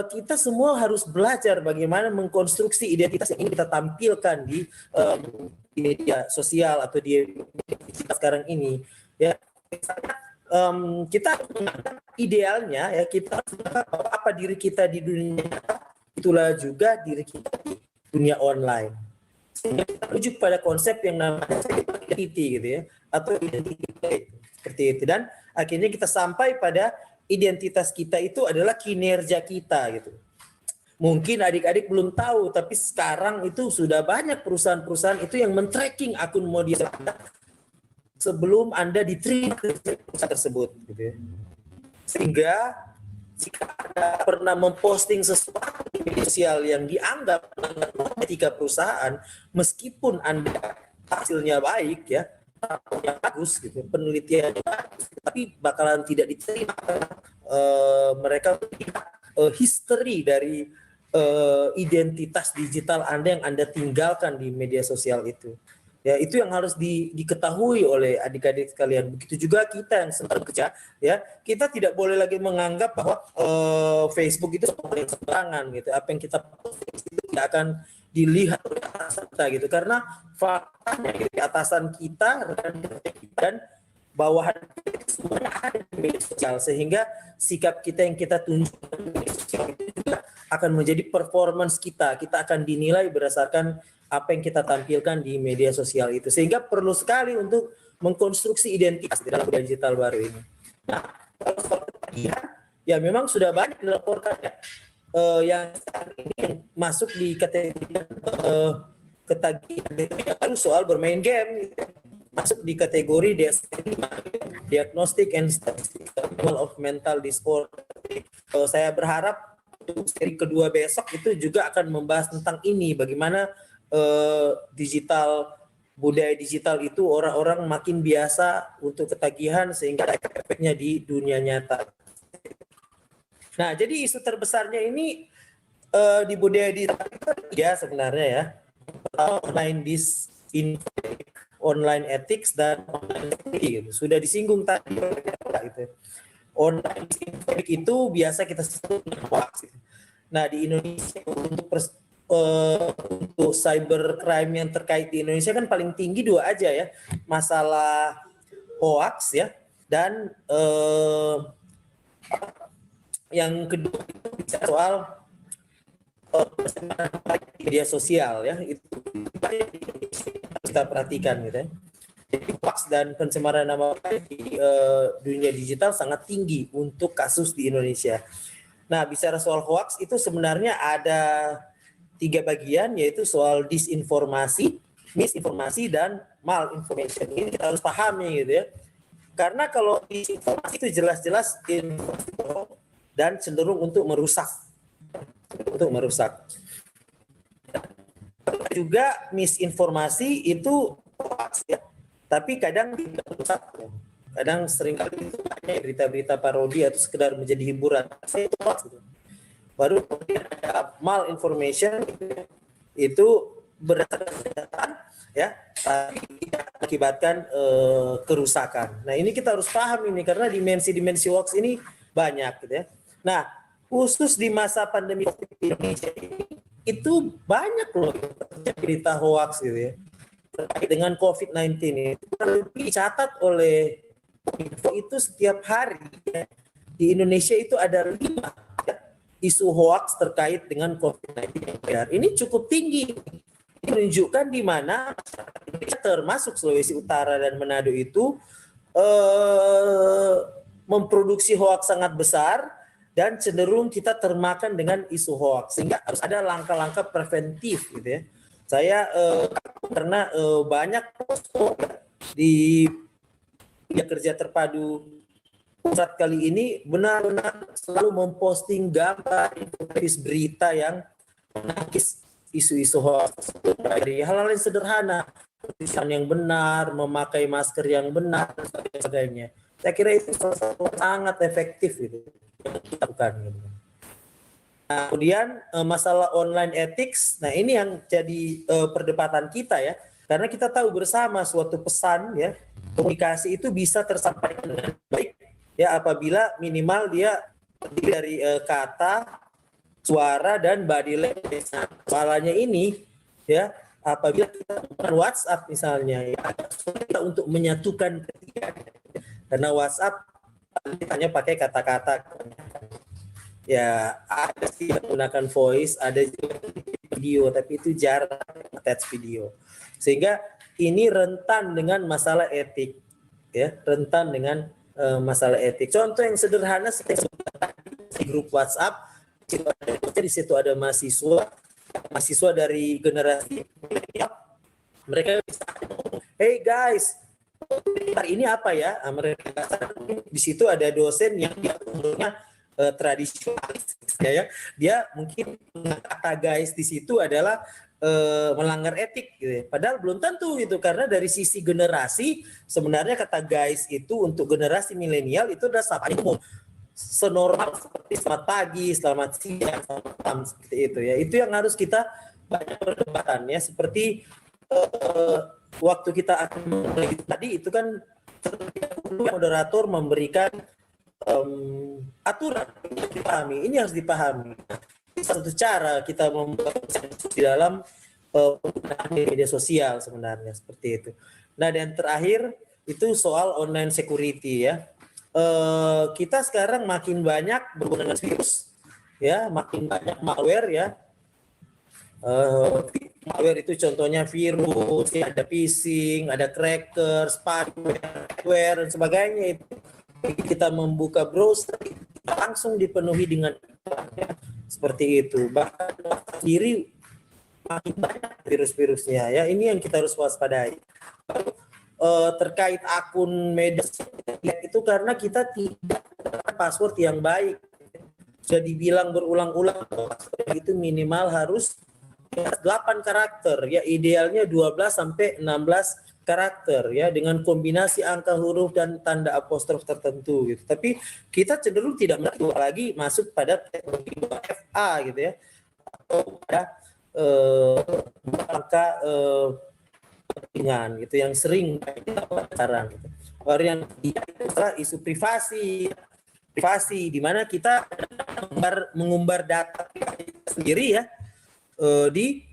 kita semua harus belajar bagaimana mengkonstruksi identitas yang ingin kita tampilkan di media sosial atau di media sekarang ini, ya. Misalnya, kita idealnya ya kita apa diri kita di dunia nyata, itulah juga diri kita di dunia online. Sehingga kita rujuk pada konsep yang namanya identity gitu ya, atau identity seperti itu, dan akhirnya kita sampai pada identitas kita itu adalah kinerja kita gitu. Mungkin adik-adik belum tahu, tapi sekarang itu sudah banyak perusahaan-perusahaan itu yang men-tracking akun media sebelum Anda diterima ke perusahaan tersebut gitu ya. Sehingga jika Anda pernah memposting sesuatu di media sosial yang dianggap etika perusahaan, meskipun Anda hasilnya baik ya, yang bagus gitu, penelitiannya bagus, tapi bakalan tidak diterima karena mereka melihat history dari identitas digital Anda yang Anda tinggalkan di media sosial itu. Ya, itu yang harus diketahui oleh adik-adik sekalian. Begitu juga kita yang sedang bekerja, ya, kita tidak boleh lagi menganggap bahwa Facebook itu sembarangan gitu. Apa yang kita post itu tidak akan dilihat oleh atasan kita gitu, karena faktanya gitu, atasan kita, rekan dan bawahan kita semuanya ada di media sosial, sehingga sikap kita yang kita tunjukkan di media sosial itu juga akan menjadi performance kita. Kita akan dinilai berdasarkan apa yang kita tampilkan di media sosial itu, sehingga perlu sekali untuk mengkonstruksi identitas di dalam budaya digital baru ini. Nah, kalau soal ketagihan, ya memang sudah banyak dilaporkan ya, yang saat ini masuk di kategori ketagihan itu soal bermain game, gitu. Masuk di kategori DSM-5, Diagnostic and Statistical of Mental Disorder. Saya berharap untuk seri kedua besok itu juga akan membahas tentang ini, bagaimana budaya digital itu orang-orang makin biasa untuk ketagihan sehingga ada efeknya di dunia nyata. Nah, jadi isu terbesarnya ini di budaya digital ya sebenarnya ya. Online disinformation, online ethics, dan online security gitu. Sudah disinggung tadi gitu. Online disinformation itu biasa kita sebut hoax. Nah, di Indonesia untuk cybercrime yang terkait di Indonesia kan paling tinggi dua aja ya, masalah hoax ya, dan yang kedua itu bicara soal media sosial ya, itu kita perhatikan gitu ya. Jadi hoax dan pencemaran nama baik di dunia digital sangat tinggi untuk kasus di Indonesia. Nah, bicara soal hoax itu sebenarnya ada 3 bagian, yaitu soal disinformasi, misinformasi, dan malinformation. Ini kita harus pahami gitu ya. Karena kalau disinformasi itu jelas-jelas informasi bohong dan cenderung untuk merusak. Juga misinformasi itu hoax ya. Tapi kadang tidak merusak. Kadang seringkali itu hanya berita-berita parodi atau sekedar menjadi hiburan. Saya itu hoax gitu. Baru kemudian ada malinformation, itu berdasarkan kenyataan ya, tapi tidak mengakibatkan kerusakan. Nah, ini kita harus paham ini karena dimensi hoax ini banyak gitu ya. Nah, khusus di masa pandemi di Indonesia ini itu banyak loh berita hoax gitu ya terkait dengan COVID-19 ini. Lebih dicatat oleh Info itu setiap hari ya, di Indonesia itu ada 5 isu hoax terkait dengan COVID-19. Ini cukup tinggi. Ini menunjukkan di mana Indonesia termasuk Sulawesi Utara dan Manado itu memproduksi hoax sangat besar dan cenderung kita termakan dengan isu hoax. Sehingga harus ada langkah-langkah preventif gitu ya. Saya karena banyak posko di kerja terpadu pusat kali ini benar-benar selalu memposting gambar, infografis, berita yang menangkis isu-isu hoax dari hal-hal yang sederhana, tulisan yang benar, memakai masker yang benar, dan sebagainya. Saya kira itu sangat efektif gitu yang kita lakukan. Gitu. Nah, kemudian masalah online ethics, nah ini yang jadi perdebatan kita ya, karena kita tahu bersama suatu pesan ya, komunikasi itu bisa tersampaikan dengan baik ya apabila minimal dia terdiri dari kata, suara, dan body language. Nah, soalnya ini ya apabila kita menggunakan WhatsApp misalnya ya, kita untuk menyatukan ketiga, karena WhatsApp hanya pakai kata-kata ya, ada sih menggunakan voice, ada juga video, tapi itu jarang attach video, sehingga ini rentan dengan masalah etik ya, rentan dengan masalah etik. Contoh yang sederhana seperti di grup WhatsApp, di situ ada mahasiswa dari generasi milenial, mereka bisa, hey guys, hari ini apa ya? Mereka di situ ada dosen yang dia umurnya tradisionalis ya, dia mungkin kata guys di situ adalah melanggar etik gitu ya. Padahal belum tentu gitu, karena dari sisi generasi sebenarnya kata guys itu untuk generasi milenial itu adalah sapaan umum senormal seperti selamat pagi, selamat siang, selamat malam, seperti itu ya. Itu yang harus kita banyak perdebatan ya, seperti waktu kita akan tadi itu kan moderator memberikan aturan yang dipahami, ini harus dipahami. Satu cara kita membuat di dalam penggunaan media sosial sebenarnya seperti itu. Nah, dan terakhir itu soal online security ya. Kita sekarang makin banyak berhubungan dengan virus ya, makin banyak malware ya. Malware itu contohnya virus, ya, ada phishing, ada cracker, spyware dan sebagainya. Itu kita membuka browser langsung dipenuhi dengan seperti itu. Bahkan sendiri makin banyak virus-virusnya ya. Ini yang kita harus waspadai. Terkait akun media itu karena kita tidak ada password yang baik. Sudah dibilang berulang-ulang itu minimal harus 8 karakter ya, idealnya 12 sampai 16 karakter ya, dengan kombinasi angka huruf dan tanda apostrof tertentu gitu. Tapi kita cenderung tidak lagi masuk pada teknologi FA gitu ya, atau pada angka kepentingan gitu yang sering kita pacaran gitu. Baru yang ketiga itu adalah isu privasi di mana kita mengumbar data kita sendiri ya di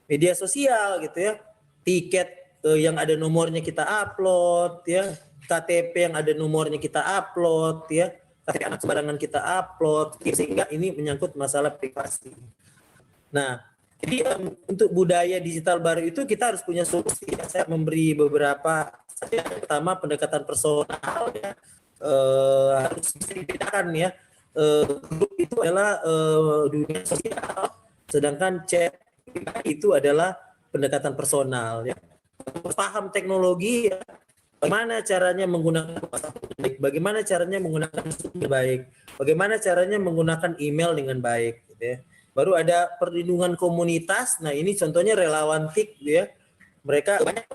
media sosial gitu ya, tiket yang ada nomornya kita upload ya, KTP yang ada nomornya kita upload ya, KTP anak sembarangan kita upload, sehingga ini menyangkut masalah privasi. Nah, jadi untuk budaya digital baru itu kita harus punya solusi. Saya memberi beberapa. Yang pertama pendekatan personal ya, harus bisa dibedakan ya. Grup itu adalah dunia sosial, sedangkan chat itu adalah pendekatan personal ya. Paham teknologi ya, bagaimana caranya menggunakan WhatsApp dengan baik, bagaimana caranya menggunakan Zoom dengan baik, bagaimana caranya menggunakan email dengan baik gitu ya. Baru ada perlindungan komunitas. Nah, ini contohnya relawan TIK gitu ya. Mereka banyak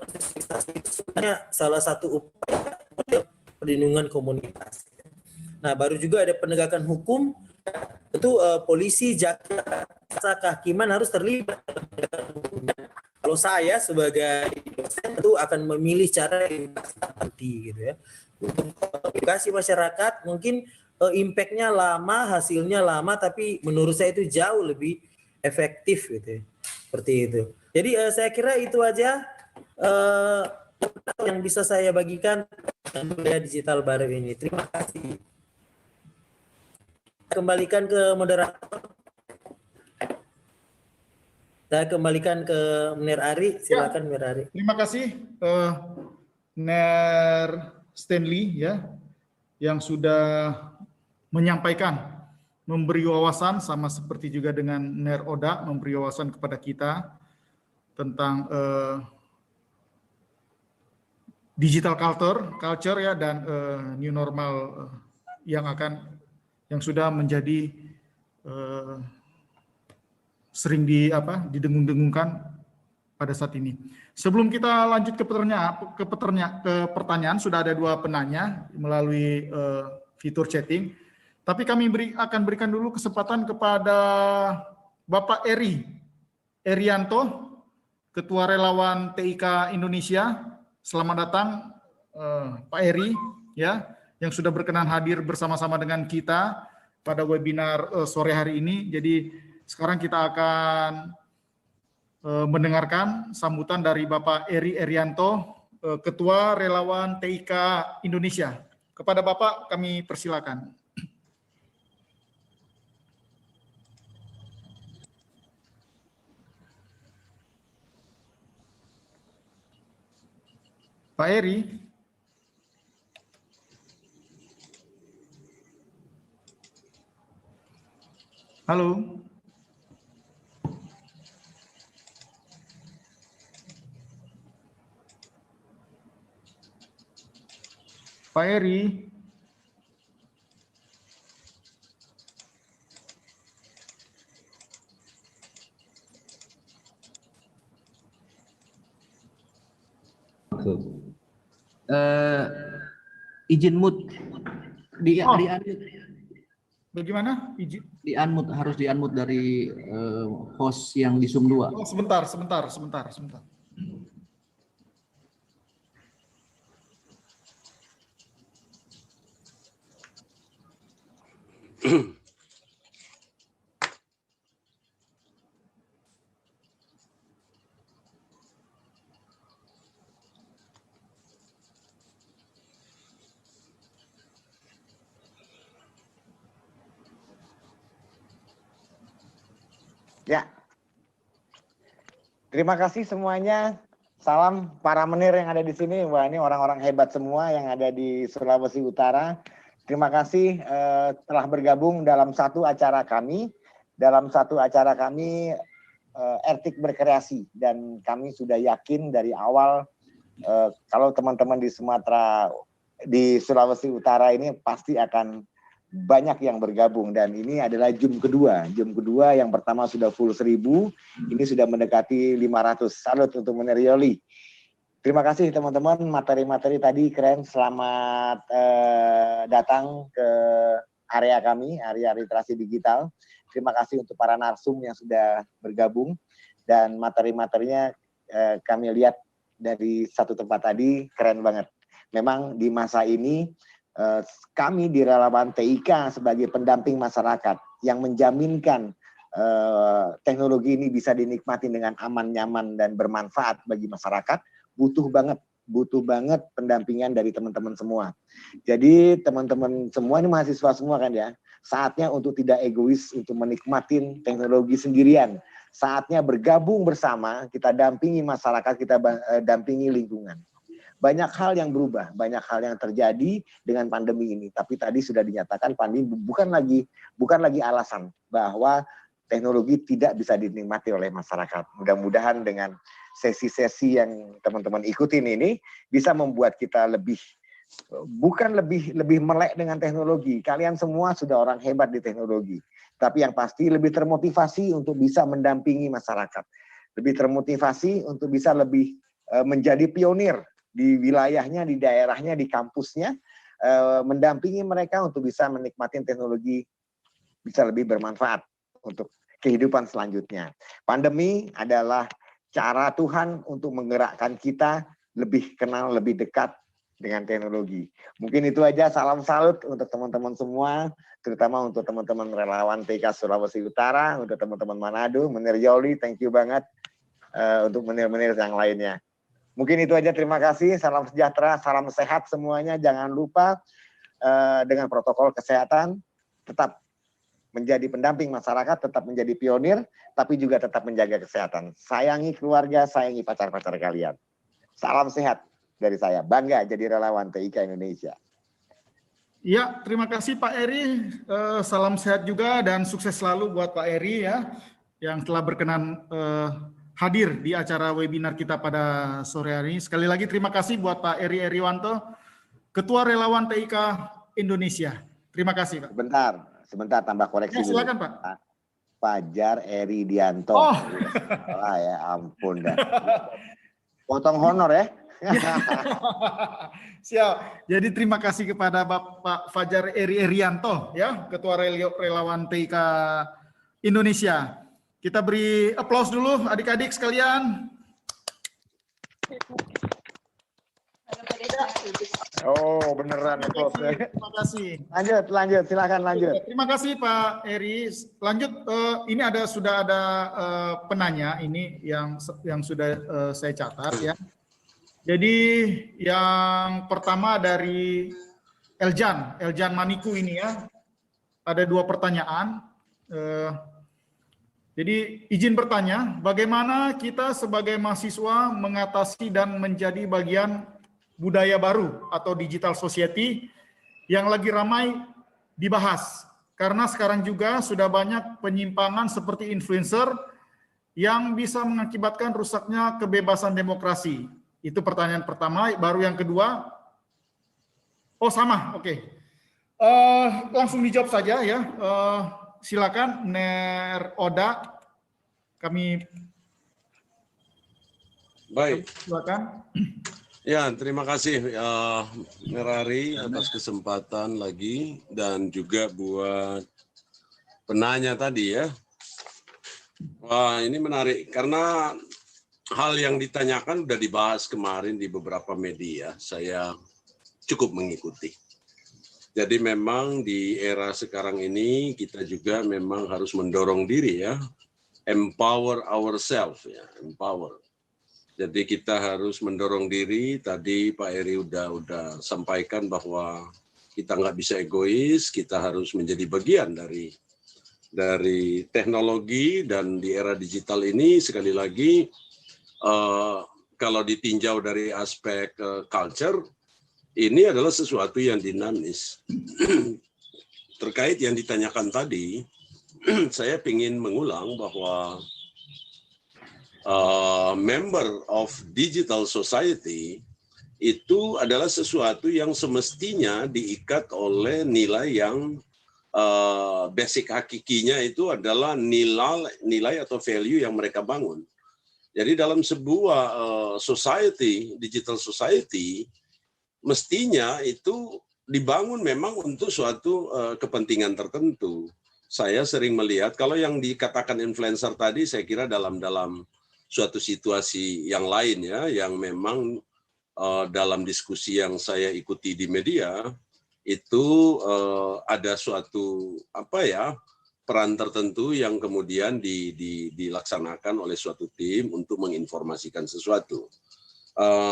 sebenarnya salah satu upaya perlindungan komunitas. Nah, baru juga ada penegakan hukum. Tentu polisi, jaksa, kehakiman harus terlibat dalam penegakan hukum. Kalau saya sebagai dosen itu akan memilih cara edukasi nanti gitu ya. Untuk edukasi masyarakat mungkin impact-nya lama, hasilnya lama, tapi menurut saya itu jauh lebih efektif gitu ya. Seperti itu. Jadi saya kira itu aja yang bisa saya bagikan budaya digital baru ini. Terima kasih. Kembalikan ke moderator. Saya kembalikan ke Ner Ari, silakan Ner Ari. Terima kasih Ner Stanley ya, yang sudah menyampaikan, memberi wawasan sama seperti juga dengan Ner Oda memberi wawasan kepada kita tentang digital culture ya, dan new normal yang sudah menjadi sering didengung-dengungkan pada saat ini. Sebelum kita lanjut ke pertanyaan, sudah ada 2 penanya melalui fitur chatting. Tapi kami akan berikan dulu kesempatan kepada Bapak Erianto, Ketua Relawan TIK Indonesia. Selamat datang Pak Eri, ya, yang sudah berkenan hadir bersama-sama dengan kita pada webinar sore hari ini. Jadi sekarang kita akan mendengarkan sambutan dari Bapak Eri Erianto, Ketua Relawan TIK Indonesia. Kepada Bapak kami persilakan. Pak Eri. Halo. Pak Eri. Izin mute di unmute. Bagaimana? Di unmute, harus di unmute dari host yang di Zoom 2. Oh, sebentar. Ya. Terima kasih semuanya. Salam para menir yang ada di sini. Wah, ini orang-orang hebat semua yang ada di Sulawesi Utara. Terima kasih telah bergabung dalam satu acara kami. Ertik Berkreasi. Dan kami sudah yakin dari awal kalau teman-teman di Sulawesi Utara ini pasti akan banyak yang bergabung, dan ini adalah Zoom kedua. Yang pertama sudah full 1000, ini sudah mendekati 500. Salut untuk Menerioli. Terima kasih teman-teman, materi-materi tadi keren. Selamat datang ke area kami, area literasi digital. Terima kasih untuk para narsum yang sudah bergabung, dan materi-materinya kami lihat dari satu tempat tadi keren banget. Memang di masa ini kami di Relawan TIK sebagai pendamping masyarakat yang menjaminkan teknologi ini bisa dinikmati dengan aman, nyaman, dan bermanfaat bagi masyarakat, butuh banget pendampingan dari teman-teman semua. Jadi teman-teman semua ini mahasiswa semua kan ya, saatnya untuk tidak egois untuk menikmati teknologi sendirian. Saatnya bergabung bersama, kita dampingi masyarakat, kita dampingi lingkungan. Banyak hal yang berubah, banyak hal yang terjadi dengan pandemi ini. Tapi tadi sudah dinyatakan pandemi bukan lagi alasan bahwa teknologi tidak bisa dinikmati oleh masyarakat. Mudah-mudahan dengan sesi-sesi yang teman-teman ikutin ini bisa membuat kita bukan lebih melek dengan teknologi. Kalian semua sudah orang hebat di teknologi. Tapi yang pasti lebih termotivasi untuk bisa mendampingi masyarakat. Lebih termotivasi untuk bisa lebih menjadi pionir di wilayahnya, di daerahnya, di kampusnya, mendampingi mereka untuk bisa menikmati teknologi bisa lebih bermanfaat untuk kehidupan selanjutnya. Pandemi adalah cara Tuhan untuk menggerakkan kita lebih kenal, lebih dekat dengan teknologi. Mungkin itu aja, salam salut untuk teman-teman semua, terutama untuk teman-teman relawan TIK Sulawesi Utara, untuk teman-teman Manado, Menerioli, thank you banget, untuk menir-menir yang lainnya. Mungkin itu aja, terima kasih, salam sejahtera, salam sehat semuanya. Jangan lupa dengan protokol kesehatan, tetap menjadi pendamping masyarakat, tetap menjadi pionir, tapi juga tetap menjaga kesehatan. Sayangi keluarga, sayangi pacar-pacar kalian. Salam sehat dari saya, bangga jadi relawan TIK Indonesia. Ya, terima kasih Pak Eri, salam sehat juga dan sukses selalu buat Pak Eri ya, yang telah berkenan hadir di acara webinar kita pada sore hari ini. Sekali lagi terima kasih buat Pak Eri Eriwanto, Ketua Relawan TIK Indonesia. Terima kasih, Pak. Sebentar tambah koreksi dulu. Silakan, Pak. Fajar Eridianto. Oh. Wah, ya ampun dah. Potong honor ya. Siap. Jadi terima kasih kepada Bapak Fajar Eri Erianto, ya, Ketua Relawan TIK Indonesia. Kita beri aplaus dulu adik-adik sekalian. Oh, beneran aplaus ya. Terima kasih. Lanjut, silakan lanjut. Terima kasih Pak Eri. Lanjut, ini sudah ada penanya ini yang sudah saya catat ya. Jadi yang pertama dari Eljan Maniku ini ya. Ada 2 pertanyaan. Jadi izin bertanya, bagaimana kita sebagai mahasiswa mengatasi dan menjadi bagian budaya baru atau digital society yang lagi ramai dibahas? Karena sekarang juga sudah banyak penyimpangan seperti influencer yang bisa mengakibatkan rusaknya kebebasan demokrasi. Itu pertanyaan pertama. Baru yang kedua, oh sama, oke. Langsung dijawab saja ya. Silakan Ner Oda, kami Baik. silakan. Ya, terima kasih Nerari atas kesempatan lagi dan juga buat penanya tadi ya. Wah, ini menarik karena hal yang ditanyakan sudah dibahas kemarin di beberapa media. Saya cukup mengikuti. Jadi memang di era sekarang ini kita juga memang harus mendorong diri ya, empower ourselves ya, empower. Jadi kita harus mendorong diri. Tadi Pak Eri udah sampaikan bahwa kita nggak bisa egois, kita harus menjadi bagian dari teknologi dan di era digital ini sekali lagi kalau ditinjau dari aspek culture. Ini adalah sesuatu yang dinamis. Terkait yang ditanyakan tadi, saya ingin mengulang bahwa member of digital society itu adalah sesuatu yang semestinya diikat oleh nilai yang basic hakikinya itu adalah nilai atau value yang mereka bangun. Jadi dalam sebuah society, digital society, mestinya itu dibangun memang untuk suatu kepentingan tertentu. Saya sering melihat kalau yang dikatakan influencer tadi, saya kira dalam suatu situasi yang lain ya, yang memang dalam diskusi yang saya ikuti di media itu ada suatu peran tertentu yang kemudian dilaksanakan oleh suatu tim untuk menginformasikan sesuatu.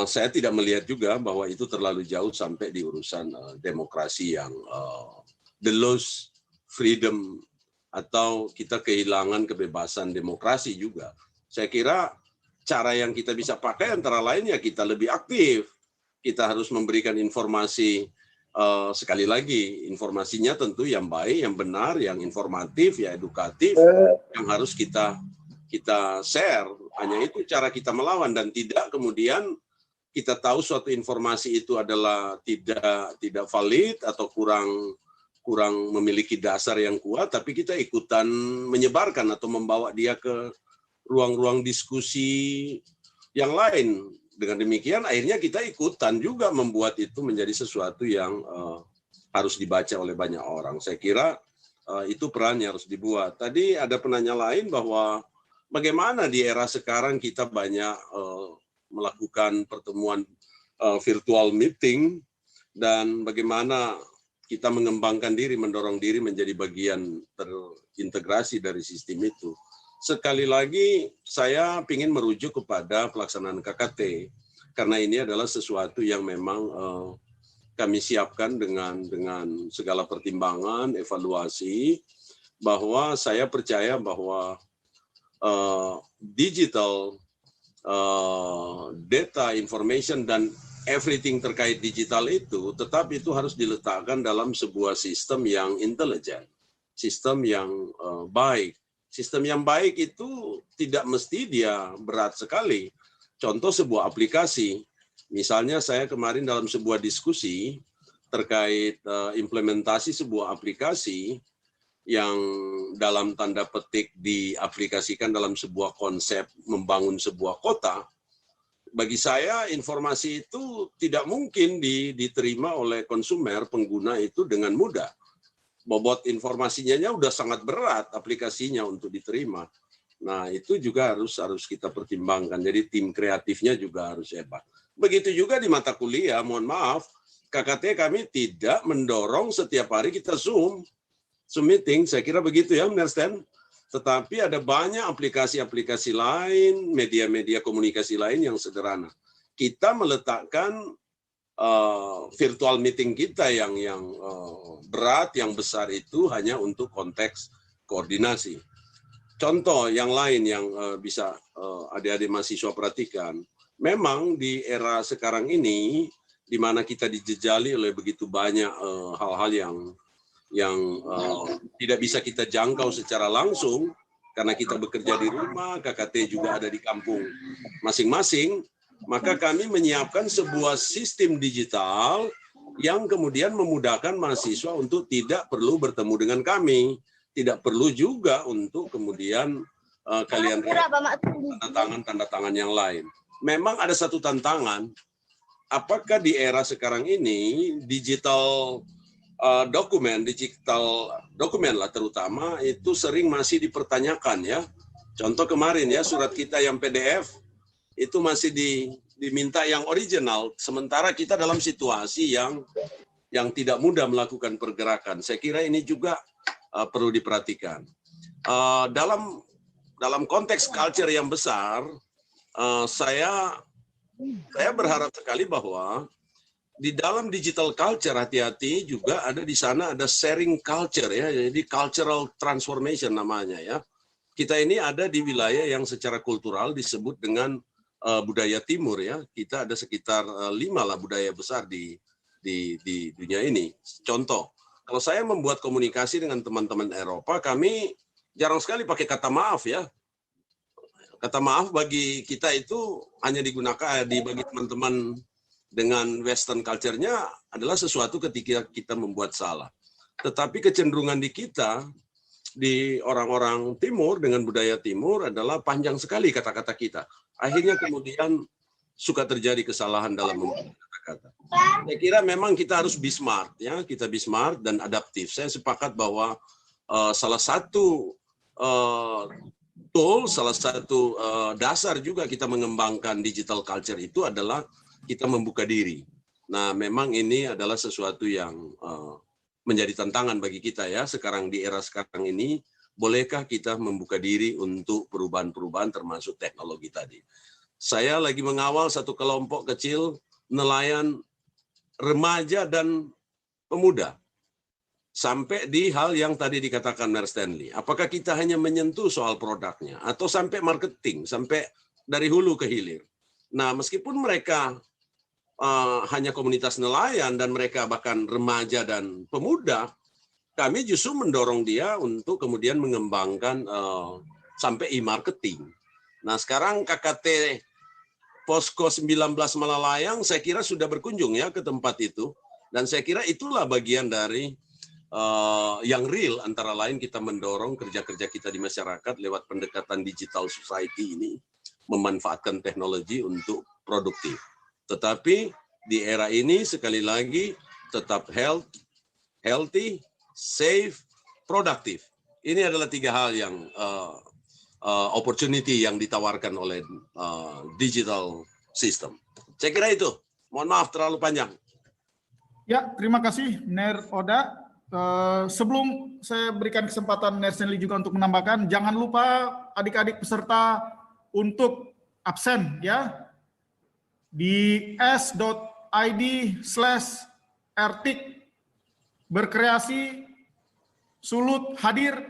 Saya tidak melihat juga bahwa itu terlalu jauh sampai di urusan demokrasi yang the lost freedom atau kita kehilangan kebebasan demokrasi juga. Saya kira cara yang kita bisa pakai antara lain ya kita lebih aktif. Kita harus memberikan informasi, sekali lagi informasinya tentu yang baik, yang benar, yang informatif, ya edukatif, yang harus kita share. Hanya itu cara kita melawan dan tidak kemudian kita tahu suatu informasi itu adalah tidak valid atau kurang memiliki dasar yang kuat, tapi kita ikutan menyebarkan atau membawa dia ke ruang-ruang diskusi yang lain. Dengan demikian akhirnya kita ikutan juga membuat itu menjadi sesuatu yang harus dibaca oleh banyak orang. Saya kira itu perannya harus dibuat. Tadi ada penanya lain bahwa bagaimana di era sekarang kita banyak melakukan pertemuan virtual meeting dan bagaimana kita mengembangkan diri, mendorong diri menjadi bagian terintegrasi dari sistem itu. Sekali lagi saya ingin merujuk kepada pelaksanaan KKT karena ini adalah sesuatu yang memang kami siapkan dengan segala pertimbangan, evaluasi, bahwa saya percaya bahwa digital data, information, dan everything terkait digital itu tetap itu harus diletakkan dalam sebuah sistem yang intelijen, sistem yang baik, Sistem yang baik itu tidak mesti dia berat sekali. Contoh sebuah aplikasi. Misalnya saya kemarin dalam sebuah diskusi terkait implementasi sebuah aplikasi yang dalam tanda petik diaplikasikan dalam sebuah konsep membangun sebuah kota. Bagi saya informasi itu tidak mungkin diterima oleh konsumer, pengguna itu dengan mudah. Bobot informasinya udah sangat berat aplikasinya untuk diterima. Nah, itu juga harus kita pertimbangkan. Jadi tim kreatifnya juga harus hebat. Begitu juga di mata kuliah, mohon maaf, KKT kami tidak mendorong setiap hari kita Zoom meeting, saya kira begitu ya, understand? Tetapi ada banyak aplikasi-aplikasi lain, media-media komunikasi lain yang sederhana. Kita meletakkan virtual meeting kita yang berat, yang besar itu hanya untuk konteks koordinasi. Contoh yang lain yang bisa adik-adik mahasiswa perhatikan, memang di era sekarang ini, di mana kita dijejali oleh begitu banyak hal-hal yang tidak bisa kita jangkau secara langsung, karena kita bekerja di rumah, KKT juga ada di kampung masing-masing, maka kami menyiapkan sebuah sistem digital yang kemudian memudahkan mahasiswa untuk tidak perlu bertemu dengan kami. Tidak perlu juga untuk kemudian kalian tanda tangan yang lain. Memang ada satu tantangan, apakah di era sekarang ini digital dokumen lah terutama itu sering masih dipertanyakan ya. Contoh kemarin ya, surat kita yang PDF itu masih diminta yang original, sementara kita dalam situasi yang tidak mudah melakukan pergerakan. Saya kira ini juga perlu diperhatikan. Dalam konteks culture yang besar, saya berharap sekali bahwa di dalam digital culture hati-hati juga ada di sana ada sharing culture ya, jadi cultural transformation namanya ya. Kita ini ada di wilayah yang secara kultural disebut dengan budaya timur ya. Kita ada sekitar 5 lah budaya besar di dunia ini. Contoh, kalau saya membuat komunikasi dengan teman-teman Eropa, kami jarang sekali pakai kata maaf ya. Kata maaf bagi kita itu hanya digunakan bagi teman-teman dengan Western culture-nya adalah sesuatu ketika kita membuat salah. Tetapi kecenderungan di kita, di orang-orang timur dengan budaya timur adalah panjang sekali kata-kata kita. Akhirnya kemudian suka terjadi kesalahan dalam membuat kata-kata. Saya kira memang kita harus be smart ya, kita be smart dan adaptif. Saya sepakat bahwa salah satu tool, salah satu dasar juga kita mengembangkan digital culture itu adalah kita membuka diri. Nah, memang ini adalah sesuatu yang menjadi tantangan bagi kita ya. Sekarang di era sekarang ini, bolehkah kita membuka diri untuk perubahan-perubahan termasuk teknologi tadi. Saya lagi mengawal satu kelompok kecil nelayan remaja dan pemuda. Sampai di hal yang tadi dikatakan Mer Stanley. Apakah kita hanya menyentuh soal produknya atau sampai marketing, sampai dari hulu ke hilir. Nah, meskipun mereka hanya komunitas nelayan dan mereka bahkan remaja dan pemuda, kami justru mendorong dia untuk kemudian mengembangkan sampai e-marketing. Nah, sekarang KKT Posko 19 Malalayang saya kira sudah berkunjung ya ke tempat itu. Dan saya kira itulah bagian dari yang real, antara lain kita mendorong kerja-kerja kita di masyarakat lewat pendekatan digital society ini, memanfaatkan teknologi untuk produktif. Tetapi di era ini sekali lagi tetap healthy, safe, produktif. Ini adalah 3 hal yang opportunity yang ditawarkan oleh digital system. Saya kira itu. Mohon maaf terlalu panjang. Ya, terima kasih Ner Oda. Sebelum saya berikan kesempatan Ner Stanley juga untuk menambahkan, jangan lupa adik-adik peserta untuk absen ya di s.id/rtik berkreasi sulut hadir,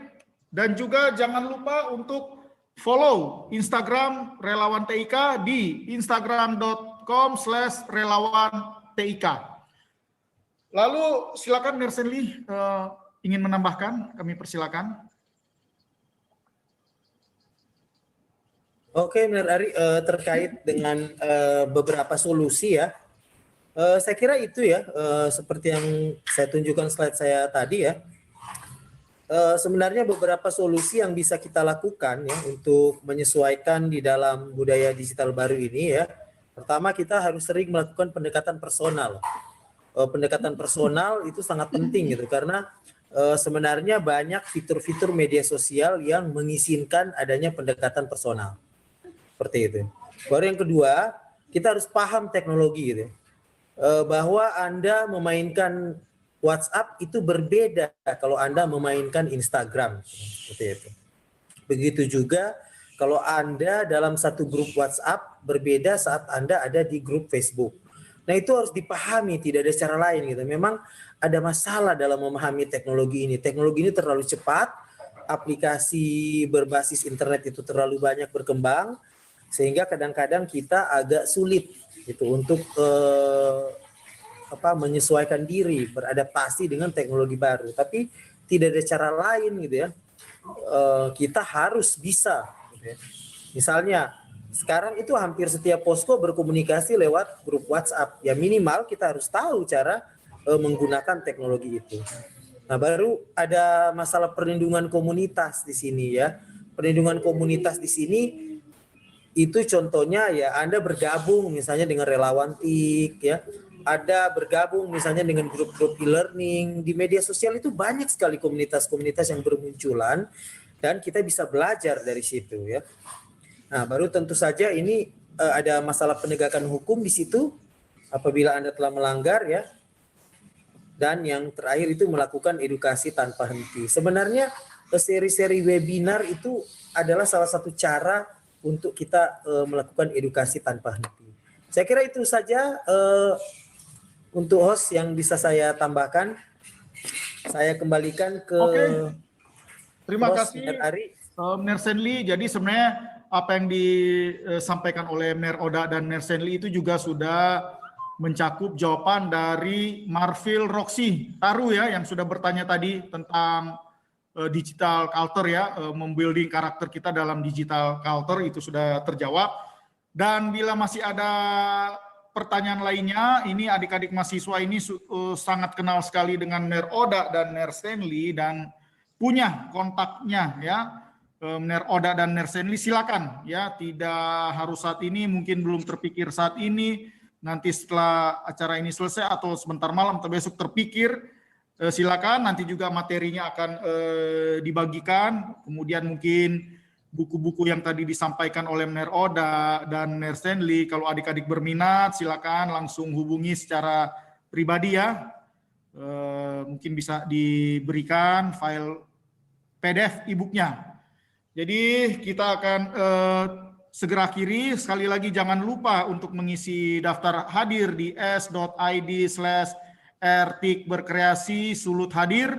dan juga jangan lupa untuk follow Instagram Relawan TIK di instagram.com/relawantik. Lalu silakan Ner Stanley ingin menambahkan, kami persilakan. Oke, benar Ari, terkait dengan beberapa solusi ya. Saya kira itu ya, seperti yang saya tunjukkan slide saya tadi ya. Sebenarnya beberapa solusi yang bisa kita lakukan ya untuk menyesuaikan di dalam budaya digital baru ini ya. Pertama, kita harus sering melakukan pendekatan personal. Pendekatan personal itu sangat penting gitu, karena sebenarnya banyak fitur-fitur media sosial yang mengizinkan adanya pendekatan personal. Seperti itu. Baru yang kedua, kita harus paham teknologi gitu. Bahwa Anda memainkan WhatsApp itu berbeda kalau Anda memainkan Instagram. Seperti itu. Begitu juga kalau Anda dalam satu grup WhatsApp berbeda saat Anda ada di grup Facebook. Nah, itu harus dipahami, tidak ada cara lain gitu. Memang ada masalah dalam memahami teknologi ini. Teknologi ini terlalu cepat, aplikasi berbasis internet itu terlalu banyak berkembang, sehingga kadang-kadang kita agak sulit gitu untuk menyesuaikan diri, beradaptasi dengan teknologi baru. Tapi tidak ada cara lain gitu ya. Kita harus bisa gitu ya. Misalnya sekarang itu hampir setiap posko berkomunikasi lewat grup WhatsApp. Ya minimal kita harus tahu cara menggunakan teknologi itu. Nah, baru ada masalah perlindungan komunitas di sini ya. Perlindungan komunitas di sini itu contohnya ya Anda bergabung misalnya dengan relawan TIK ya. Ada bergabung misalnya dengan grup-grup e-learning. Di media sosial itu banyak sekali komunitas-komunitas yang bermunculan dan kita bisa belajar dari situ ya. Nah, baru tentu saja ini ada masalah penegakan hukum di situ apabila Anda telah melanggar ya. Dan yang terakhir itu melakukan edukasi tanpa henti. Sebenarnya seri-seri webinar itu adalah salah satu cara untuk kita melakukan edukasi tanpa henti. Saya kira itu saja untuk host yang bisa saya tambahkan. Saya kembalikan ke Terima host, kasih Ari. Nersenli. Jadi sebenarnya apa yang disampaikan oleh Mer Oda dan Nersenli itu juga sudah mencakup jawaban dari Marfil Roxy Taru ya, yang sudah bertanya tadi tentang digital culture ya, membuilding karakter kita dalam digital culture, itu sudah terjawab. Dan bila masih ada pertanyaan lainnya, ini adik-adik mahasiswa ini sangat kenal sekali dengan Mer Oda dan Nersenli dan punya kontaknya ya. Ner Oda dan Nersenli silakan ya, tidak harus saat ini, mungkin belum terpikir saat ini, nanti setelah acara ini selesai atau sebentar malam atau besok terpikir, silakan, nanti juga materinya akan dibagikan, kemudian mungkin buku-buku yang tadi disampaikan oleh Ner Oda dan Nersenli, kalau adik-adik berminat silakan langsung hubungi secara pribadi ya, mungkin bisa diberikan file PDF e-booknya. Jadi kita akan segera akhiri. Sekali lagi jangan lupa untuk mengisi daftar hadir di s.id/rtikberkreasi sulut hadir,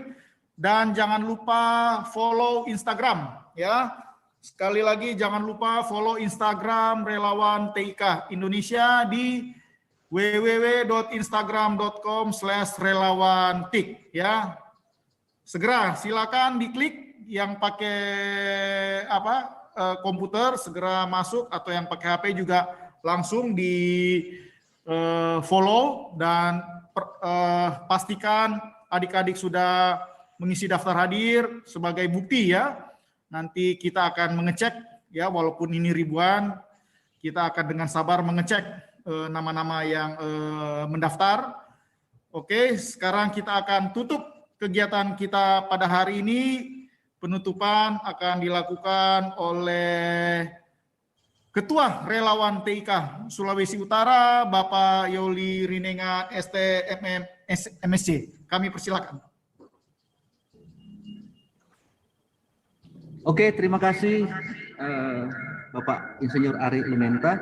dan jangan lupa follow Instagram ya. Sekali lagi jangan lupa follow Instagram Relawan TIK Indonesia di www.instagram.com/relawantik ya. Segera silakan diklik, yang pakai komputer segera masuk, atau yang pakai HP juga langsung di follow, dan pastikan adik-adik sudah mengisi daftar hadir sebagai bukti ya. Nanti kita akan mengecek ya, walaupun ini ribuan, kita akan dengan sabar mengecek nama-nama yang mendaftar. Oke, sekarang kita akan tutup kegiatan kita pada hari ini. Penutupan akan dilakukan oleh Ketua Relawan TIK Sulawesi Utara, Bapak Yoli Rinenga STMM MSc. Kami persilakan. Oke, terima kasih Bapak Insinyur Ari Lumenta.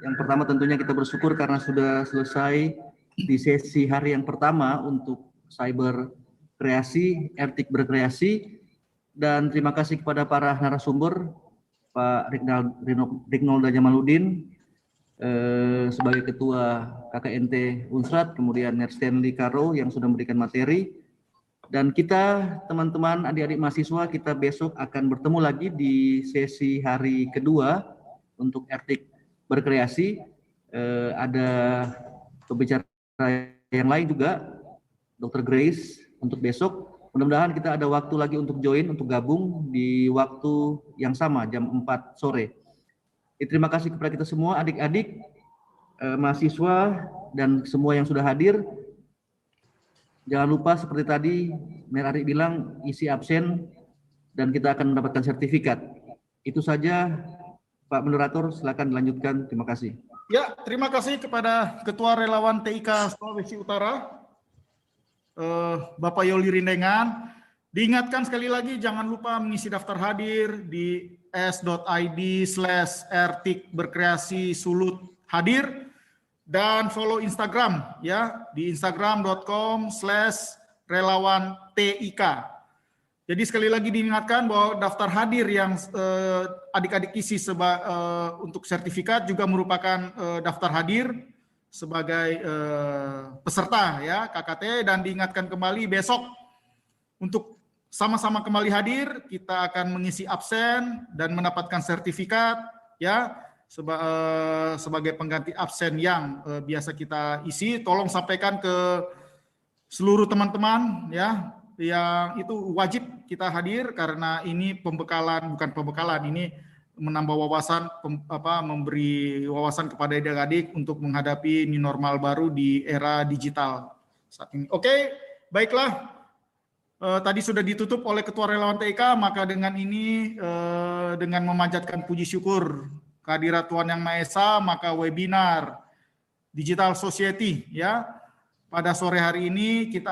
Yang pertama tentunya kita bersyukur karena sudah selesai di sesi hari yang pertama untuk cyber kreasi, RTIK berkreasi. Dan terima kasih kepada para narasumber, Pak Rignolda Jamaluddin sebagai Ketua KKNT Unsrat, kemudian Nersenli Karo yang sudah memberikan materi. Dan kita, teman-teman, adik-adik mahasiswa, kita besok akan bertemu lagi di sesi hari kedua untuk Ertik Berkreasi. Ada pembicara yang lain juga, Dr. Grace, untuk besok. Mudah-mudahan kita ada waktu lagi untuk join, untuk gabung di waktu yang sama, jam 4 sore. Terima kasih kepada kita semua, adik-adik, mahasiswa, dan semua yang sudah hadir. Jangan lupa seperti tadi Mer Arik bilang, isi absen dan kita akan mendapatkan sertifikat. Itu saja, Pak Moderator, silakan dilanjutkan. Terima kasih. Ya, terima kasih kepada Ketua Relawan TIK Sulawesi Utara, Bapak Yoli Rindengan. Diingatkan sekali lagi, jangan lupa mengisi daftar hadir di s.id/Ertik Berkreasi Sulut hadir. Dan follow Instagram ya di instagram.com/relawan-tik. Jadi sekali lagi diingatkan bahwa daftar hadir yang adik-adik isi untuk sertifikat juga merupakan daftar hadir sebagai peserta ya KKT, dan diingatkan kembali besok untuk sama-sama kembali hadir, kita akan mengisi absen dan mendapatkan sertifikat ya. Sebagai pengganti absen yang biasa kita isi. Tolong sampaikan ke seluruh teman-teman ya, yang itu wajib kita hadir karena ini pembekalan, bukan pembekalan, ini menambah wawasan, memberi wawasan kepada adik-adik untuk menghadapi new normal baru di era digital saat ini. Oke, baiklah. Tadi sudah ditutup oleh Ketua Relawan TIK, maka dengan ini dengan memanjatkan puji syukur kehadirat Tuhan Yang Maha Esa, maka webinar Digital Society ya pada sore hari ini kita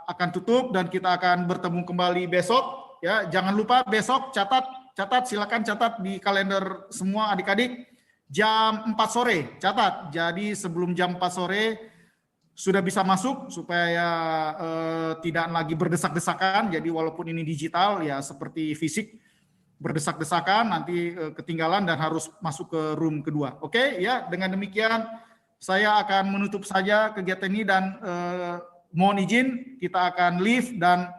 akan tutup dan kita akan bertemu kembali besok ya. Jangan lupa besok catat silakan catat di kalender semua adik-adik, jam 4 sore catat. Jadi sebelum jam 4 sore sudah bisa masuk supaya tidak lagi berdesak-desakan. Jadi walaupun ini digital ya seperti fisik, berdesak-desakan nanti ketinggalan dan harus masuk ke room kedua. Oke ya, dengan demikian saya akan menutup saja kegiatan ini dan mohon izin kita akan leave dan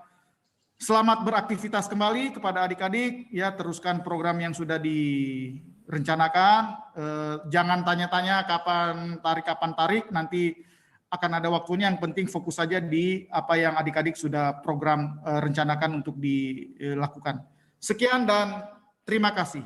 selamat beraktivitas kembali kepada adik-adik ya. Teruskan program yang sudah direncanakan, jangan tanya-tanya kapan tarik, nanti akan ada waktunya. Yang penting fokus saja di apa yang adik-adik sudah program rencanakan untuk dilakukan. Sekian dan terima kasih.